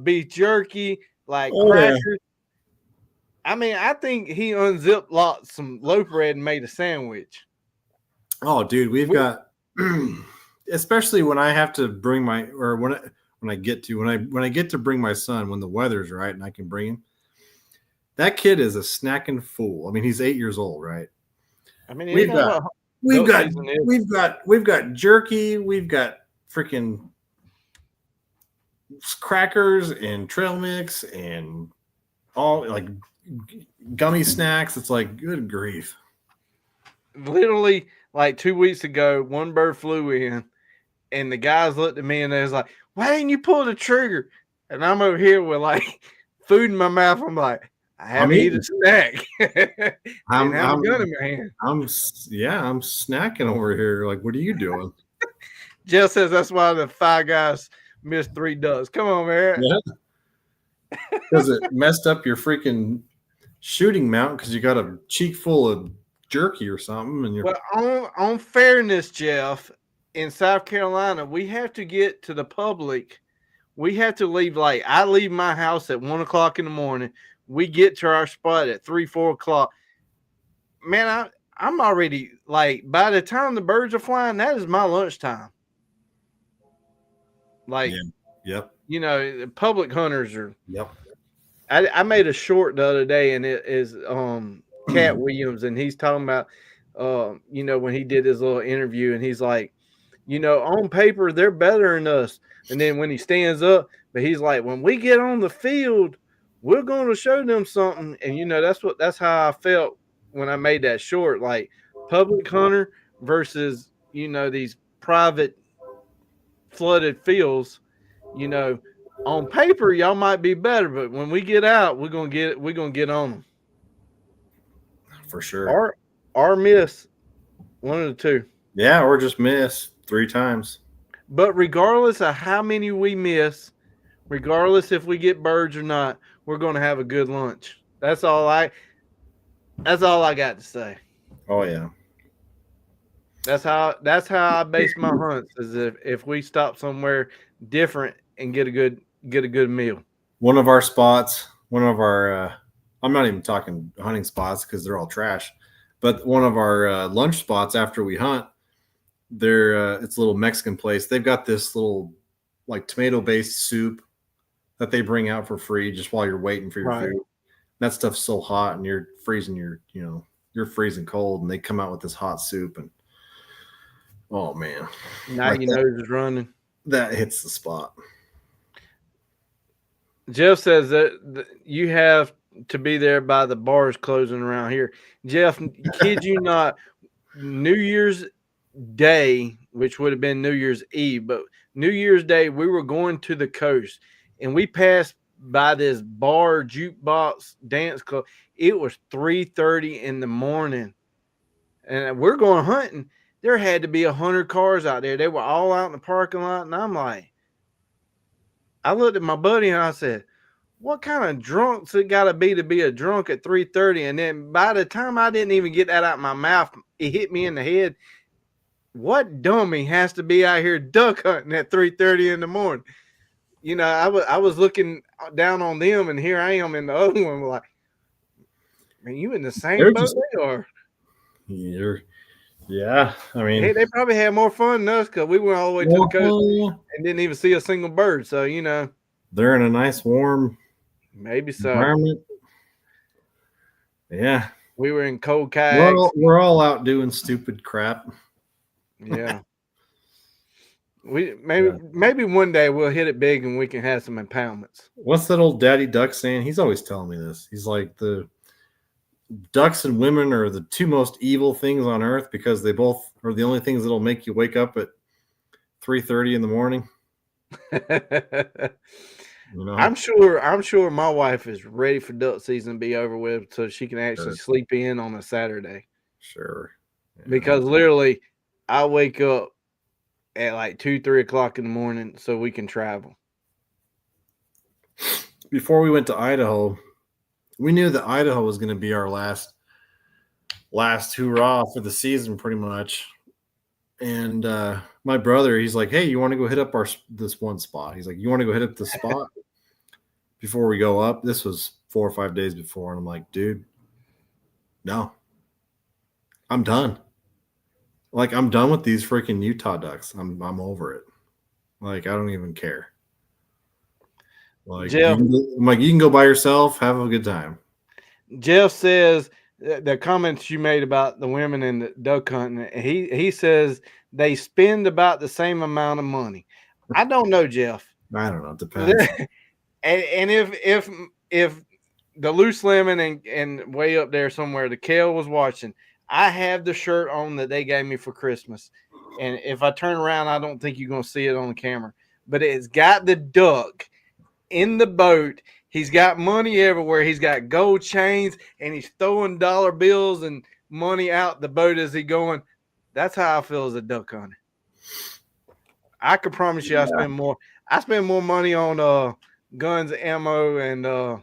beef jerky, like Oh yeah. crackers. I mean, I think he unzipped lots some loaf bread and made a sandwich. Oh, dude, we've We, got, especially when I have to bring my, or when I get to, when I get to bring my son when the weather's right and I can bring him. That kid is a snacking fool. I mean, he's 8 years old, right? I mean, isn't We've that got, what we've adult got, season is? we've got jerky. We've got freaking crackers and trail mix and all like gummy snacks. It's like, good grief. Literally, like 2 weeks ago, one bird flew in, and the guys looked at me and they was like, "Why didn't you pull the trigger?" And I'm over here with like food in my mouth. I'm like, I had I'm to eat a eating. snack. Didn't I'm, have a I'm, gun in my hand. I'm snacking over here. Like, what are you doing? Jeff says that's why the five guys missed 3 ducks. Come on, man. Yeah. Because it messed up your freaking shooting mount because you got a cheek full of jerky or something, and you're Well, on fairness, Jeff, in South Carolina, we have to get to the public. We have to leave like I leave my house at 1 o'clock in the morning. We get to our spot at 3, 4 o'clock. Man, I'm already like by the time the birds are flying, that is my lunchtime. Like, yeah, yep, the public hunters are. yep. I made a short the other day, and it is Cat Williams, and he's talking about when he did his little interview, and he's like, on paper they're better than us, and then when he stands up, but he's like, when we get on the field, we're going to show them something, and that's how I felt when I made that short, like public hunter versus these private flooded fields, you know. On paper, y'all might be better, but when we get out, we're gonna get on them. For sure. Or miss, one of the two. Yeah, or just miss 3 times. But regardless of how many we miss, regardless if we get birds or not, we're gonna have a good lunch. That's all I got to say. Oh yeah. That's how I base my hunts is if we stop somewhere different and get a good meal. One of our spots, one of our, I'm not even talking hunting spots because they're all trash, but one of our lunch spots after we hunt, it's a little Mexican place. They've got this little like tomato based soup that they bring out for free just while you're waiting for your Right. food. That stuff's so hot and you're freezing you're freezing cold, and they come out with this hot soup, and oh man, Now like your nose is running. that hits the spot. Jeff says that you have to be there by the bars closing around here. Jeff, kid you not, New Year's Day, which would have been New Year's Eve, but New Year's Day, we were going to the coast and we passed by this bar jukebox dance club. It was 3:30 in the morning, and we're going hunting. There had to be 100 cars out there. They were all out in the parking lot, and I'm like, I looked at my buddy and I said, what kind of drunks it got to be a drunk at 3:30? And then by the time I didn't even get that out of my mouth, it hit me in the head. What dummy has to be out here duck hunting at 3:30 in the morning? I was looking down on them, and here I am in the other one. Like, man, you in the same boat they are? Yeah. I mean, Hey, they probably had more fun than us because we went all the way to the coast and didn't even see a single bird. So they're in a nice warm maybe so. environment. Yeah, We were in cold kayaks. we're all out doing stupid crap. Yeah. Maybe one day we'll hit it big and we can have some impoundments. What's that old daddy duck saying? He's always telling me this. He's like, the ducks and women are the two most evil things on earth because they both are the only things that'll make you wake up at 3:30 in the morning. I'm sure my wife is ready for duck season to be over with so she can actually sleep in on a Saturday. Sure. Yeah. Because literally I wake up at like 2-3 o'clock in the morning so we can travel. Before we went to Idaho, we knew that Idaho was going to be our last hoorah for the season, pretty much. And my brother, he's like, "Hey, you want to go hit up this one spot?" He's like, "You want to go hit up this spot before we go up?" This was 4 or 5 days before, and I'm like, "Dude, no, I'm done. Like, I'm done with these freaking Utah Ducks. I'm over it. Like, I don't even care." Like, Jeff, you can go by yourself, have a good time. Jeff says the comments you made about the women in the duck hunting. He says they spend about the same amount of money. I don't know, Jeff. I don't know. It depends. And if the loose lemon and way up there somewhere, the Kale was watching, I have the shirt on that they gave me for Christmas. And if I turn around, I don't think you're going to see it on the camera. But it's got the duck in the boat. He's got money everywhere. He's got gold chains, and he's throwing dollar bills and money out the boat as he going. That's how I feel as a duck hunter. I can promise you, I spend more money on guns, ammo, and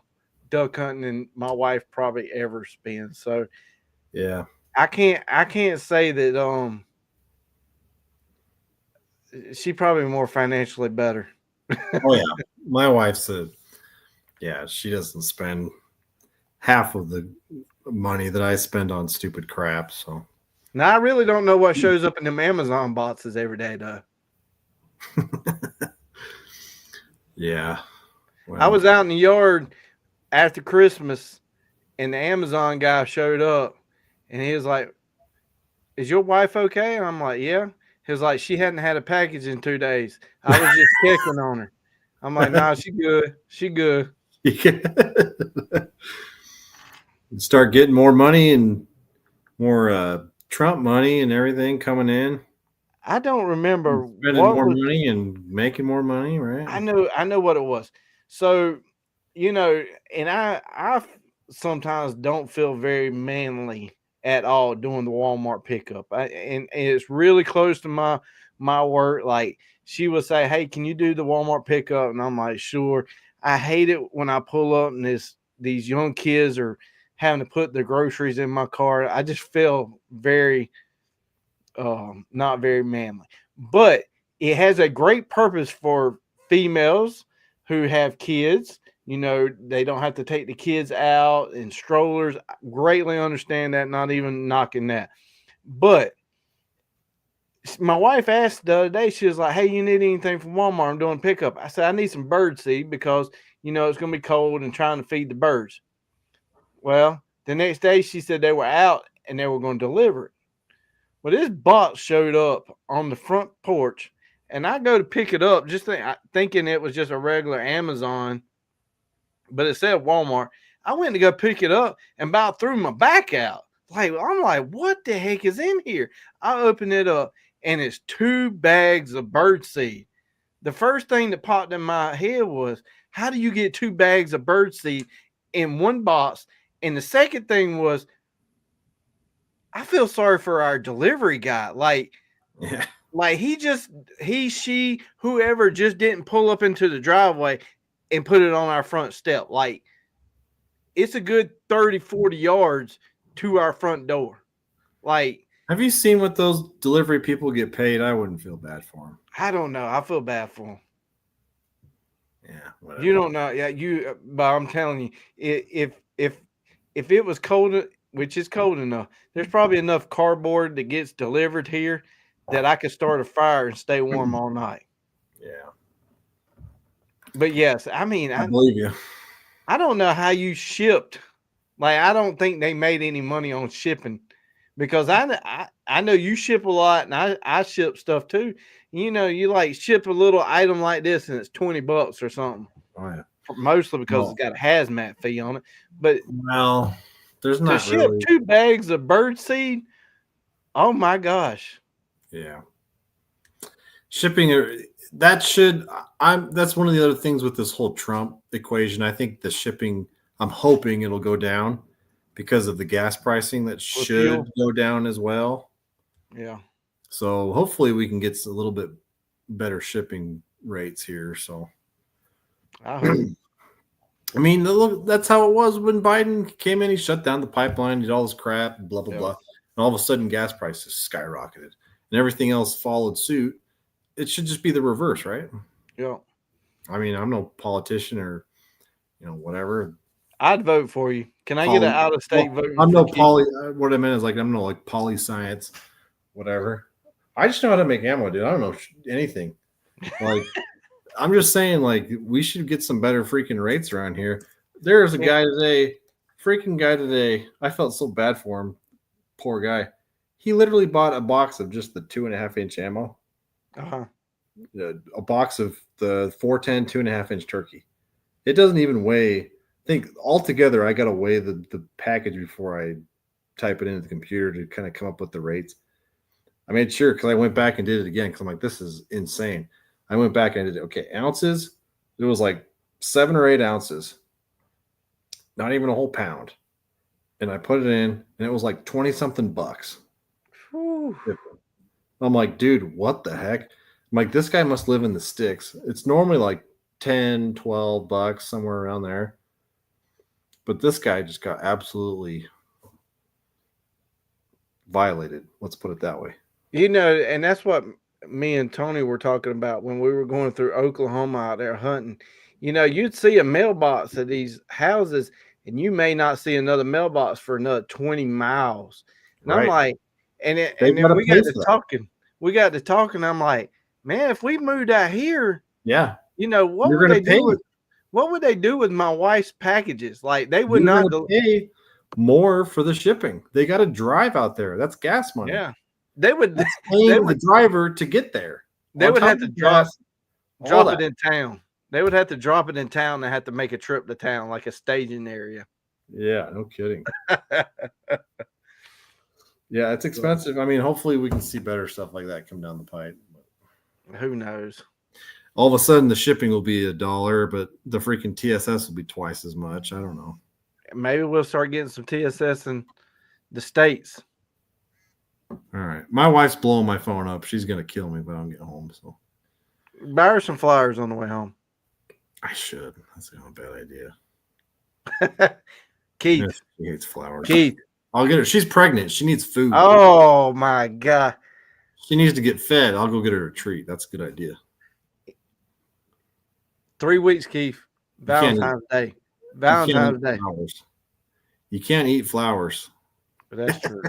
duck hunting than my wife probably ever spends. So yeah, I can't say that she probably more financially better. Oh yeah, my wife's she doesn't spend half of the money that I spend on stupid crap. So now I really don't know what shows up in them Amazon boxes every day though. Yeah, well, I was out in the yard after Christmas, and the Amazon guy showed up, and he was like, "Is your wife okay?" And I'm like, "Yeah." He was like, "She hadn't had a package in 2 days. I was just checking on her." I'm like, "Nah, she good. She good." Start getting more money and more Trump money and everything coming in. I don't remember spending more money and making more money, right? I know what it was. So, and I sometimes don't feel very manly at all doing the Walmart pickup. And it's really close to my work. Like she would say, "Hey, can you do the Walmart pickup?" And I'm like, "Sure." I hate it when I pull up and these young kids are having to put their groceries in my car. I just feel very not very manly. But it has a great purpose for females who have kids. They don't have to take the kids out in strollers. I greatly understand that, not even knocking that. But my wife asked the other day, she was like, "Hey, you need anything from Walmart? I'm doing pickup." I said, "I need some bird seed because, it's going to be cold and trying to feed the birds." Well, the next day she said they were out and they were going to deliver it. Well, this box showed up on the front porch, and I go to pick it up, just thinking it was just a regular Amazon, but it said Walmart. I went to go pick it up and about threw my back out. I'm like, what the heck is in here? I open it up, and it's 2 bags of bird seed. The first thing that popped in my head was, how do you get 2 bags of bird seed in one box? And the second thing was, I feel sorry for our delivery guy. She, whoever just didn't pull up into the driveway and put it on our front step. Like, it's a good 30, 40 yards to our front door. Like, have you seen what those delivery people get paid? I wouldn't feel bad for them. I don't know. I feel bad for them. Yeah, whatever. You don't know. Yeah, but I'm telling you, if it was cold, which is cold enough, there's probably enough cardboard that gets delivered here that I could start a fire and stay warm all night. Yeah. But yes, I mean, I believe you. I don't know how you shipped. Like, I don't think they made any money on shipping because I know you ship a lot and I ship stuff too. You like ship a little item like this and it's $20 or something. Oh yeah. Mostly because it's got a hazmat fee on it. But there's not to ship really 2 bags of bird seed. Oh my gosh. Yeah. Shipping that's one of the other things with this whole Trump equation. I think the shipping, I'm hoping it'll go down because of the gas pricing that should go down as well. Yeah. So hopefully we can get a little bit better shipping rates here. So, I hope. I mean, look, that's how it was when Biden came in. He shut down the pipeline, did all this crap, blah blah Yeah. blah, and all of a sudden, gas prices skyrocketed, and everything else followed suit. It should just be the reverse, right? Yeah. I mean, I'm no politician or whatever. I'd vote for you. Can I get an Poly, out of state well, voting I'm for no Keith? poly. What I meant is like I'm no like poly science, whatever. I just know how to make ammo, dude. I don't know anything. Like I'm just saying, like we should get some better freaking rates around here. There's a guy today, freaking guy today. I felt so bad for him, poor guy. He literally bought a box of just the 2.5 inch ammo, Uh-huh. a box of the 410 2.5 inch turkey. It doesn't even weigh. I think altogether, I got to weigh the package before I type it into the computer to kind of come up with the rates. I made sure because I went back and did it again because I'm like, this is insane. I went back and I did it. Okay, ounces. It was like 7 or 8 ounces, not even a whole pound. And I put it in, and it was like 20 something bucks. Whew. I'm like, dude, what the heck? I'm like, this guy must live in the sticks. It's normally like 10, 12 bucks, somewhere around there. But this guy just got absolutely violated. Let's put it that way. And that's what me and Tony were talking about when we were going through Oklahoma out there hunting. You'd see a mailbox at these houses, and you may not see another mailbox for another 20 miles. And I'm Right. like, They and got then to we pay got for to that. talking. We got to talking. I'm like, man, if we moved out here, Yeah. what You're would going they to pay. do with what would they do with my wife's packages? Like they would You're not. going to pay more for the shipping. They got to drive out there. That's gas money. Yeah, they would. That's They paying the would. driver to get there. They On would top have of to the gas, all drop that. it in town. They would have to drop it in town and have to make a trip to town, like a staging area. Yeah, no kidding. Yeah, it's expensive. I mean, hopefully we can see better stuff like that come down the pipe. Who knows? All of a sudden, the shipping will be $1, but the freaking TSS will be twice as much. I don't know. Maybe we'll start getting some TSS in the States. All right. My wife's blowing my phone up. She's going to kill me if I don't get home. So Buy her some flowers on the way home. I should. That's a bad idea. Keith. Yeah, she hates flowers. Keith. I'll get her. She's pregnant. She needs food. Oh, my God. She needs to get fed. I'll go get her a treat. That's a good idea. 3 weeks, Keith. Valentine's Day. Valentine's Day. Flowers. You can't eat flowers. But that's true.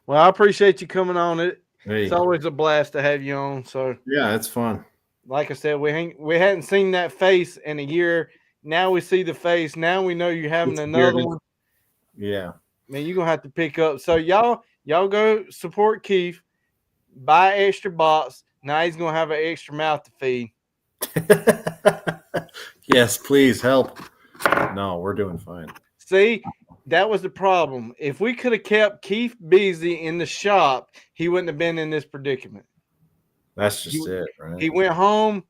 Well, I appreciate you coming on. It's always a blast to have you on. So yeah, it's fun. Like I said, we hadn't seen that face in a year. Now we see the face. Now we know you're having another one. Yeah. Man, you're gonna have to pick up. So y'all go support Keith. Buy extra box. Now he's gonna have an extra mouth to feed. Yes, please help. No, we're doing fine. See, that was the problem. If we could have kept Keith busy in the shop, he wouldn't have been in this predicament. That's just it, right? He went home,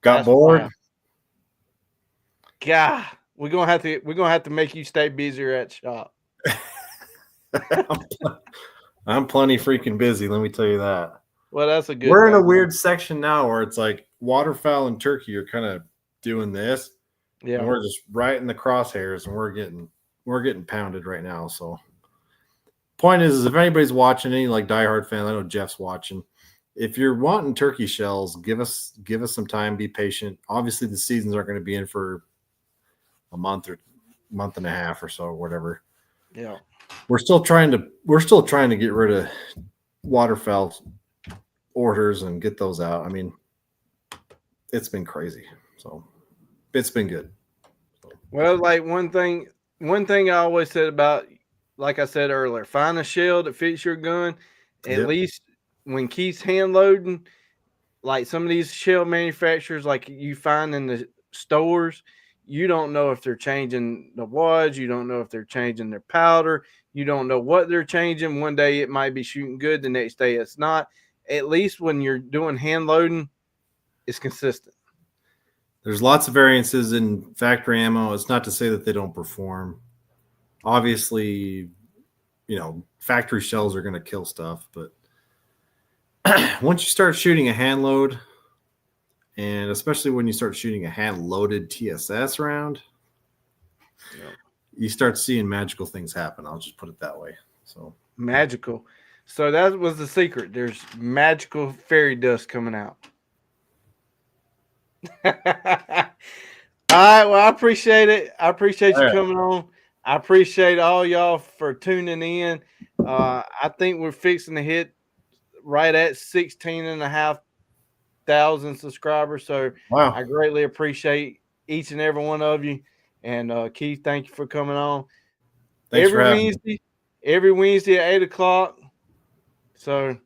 got bored. God, we're gonna have to make you stay busier at shop. I'm plenty freaking busy. Let me tell you that. Well, that's a good. We're in a weird section now where it's like waterfowl and turkey are kind of doing this. Yeah, and we're just right in the crosshairs, and we're getting pounded right now. So, point is if anybody's watching, any like diehard fan, I know Jeff's watching. If you're wanting turkey shells, give us some time. Be patient. Obviously, the seasons aren't going to be in for a month or month and a half or so, or whatever. Yeah, we're still trying to get rid of waterfowl orders and get those out. I mean, it's been crazy. So it's been good. Well, like one thing I always said about, like I said earlier, find a shell that fits your gun. At least when Keith's hand loading, like some of these shell manufacturers, like you find in the stores, you don't know if they're changing the wads. You don't know if they're changing their powder. You don't know what they're changing. One day it might be shooting good. The next day it's not. At least when you're doing hand loading, it's consistent. There's lots of variances in factory ammo. It's not to say that they don't perform. Obviously, factory shells are going to kill stuff, but once you start shooting a hand load, and especially when you start shooting a hand loaded TSS round, you start seeing magical things happen. I'll just put it that way. So Magical. So that was the secret. There's magical fairy dust coming out. All right. Well, I appreciate it. I appreciate you coming on. I appreciate all y'all for tuning in. I think we're fixing to hit right at 16,500 subscribers. So wow, I greatly appreciate each and every one of you. And Keith, thank you for coming on. thanks for having me. Every Wednesday at 8 o'clock. So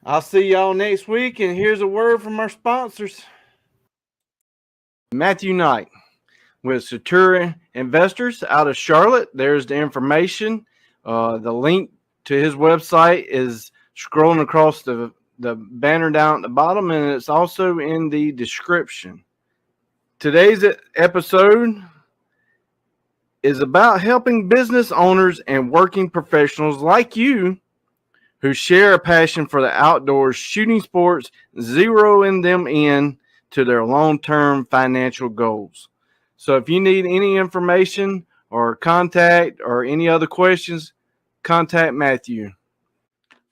I'll see y'all next week. And here's a word from our sponsors. Matthew Knight with Satura Investors out of Charlotte. There's the information. The link to his website is scrolling across the banner down at the bottom, and it's also in the description. Today's episode is about helping business owners and working professionals like you who share a passion for the outdoors, shooting sports, zeroing them in to their long-term financial goals. So if you need any information or contact or any other questions, contact Matthew.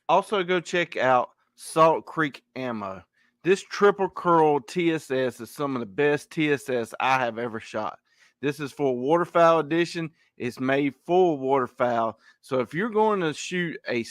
Also, go check out Salt Creek Ammo. This triple curl TSS is some of the best TSS I have ever shot. This is for waterfowl edition. It's made for waterfowl. So if you're going to shoot a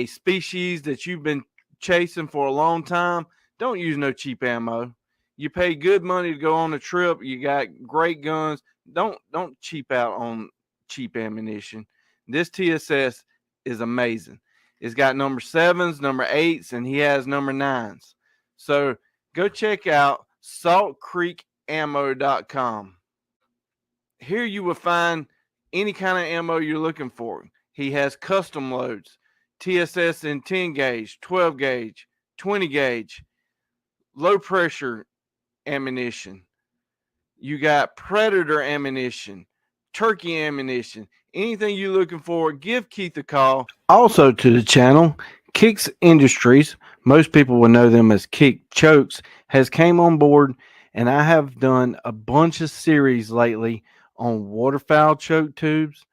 species that you've been chasing for a long time, don't use no cheap ammo. You pay good money to go on a trip. You got great guns. Don't cheap out on cheap ammunition. This TSS is amazing. It's got number 7s, number 8s, and he has number 9s. So go check out saltcreekammo.com. Here you will find any kind of ammo you're looking for. He has custom loads, TSS in 10 gauge, 12 gauge, 20 gauge, low pressure ammunition. You got Predator ammunition, turkey ammunition, anything you're looking for, give Keith a call. Also to the channel, Kicks Industries, most people will know them as Kick Chokes, has came on board, and I have done a bunch of series lately on waterfowl choke tubes,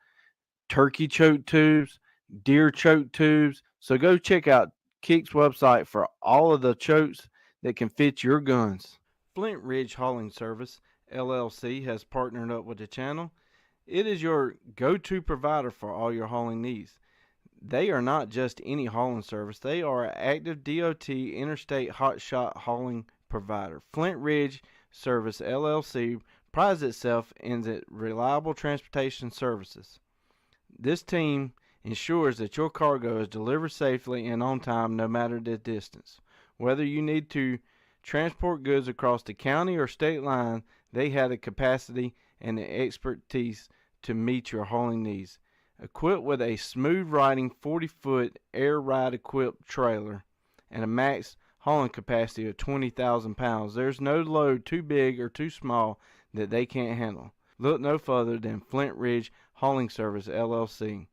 turkey choke tubes, deer choke tubes. So go check out Kick's website for all of the chokes that can fit your guns. Flint Ridge Hauling Service, LLC, has partnered up with the channel. It is your go-to provider for all your hauling needs. They are not just any hauling service. They are an active DOT interstate hotshot hauling provider. Flint Ridge Service, LLC, prides itself in the reliable transportation services. This team ensures that your cargo is delivered safely and on time no matter the distance. Whether you need to transport goods across the county or state line, they have the capacity and the expertise to meet your hauling needs. Equipped with a smooth riding 40-foot air ride equipped trailer and a max hauling capacity of 20,000 pounds, there's no load too big or too small that they can't handle. Look no further than Flint Ridge Hauling Service, LLC.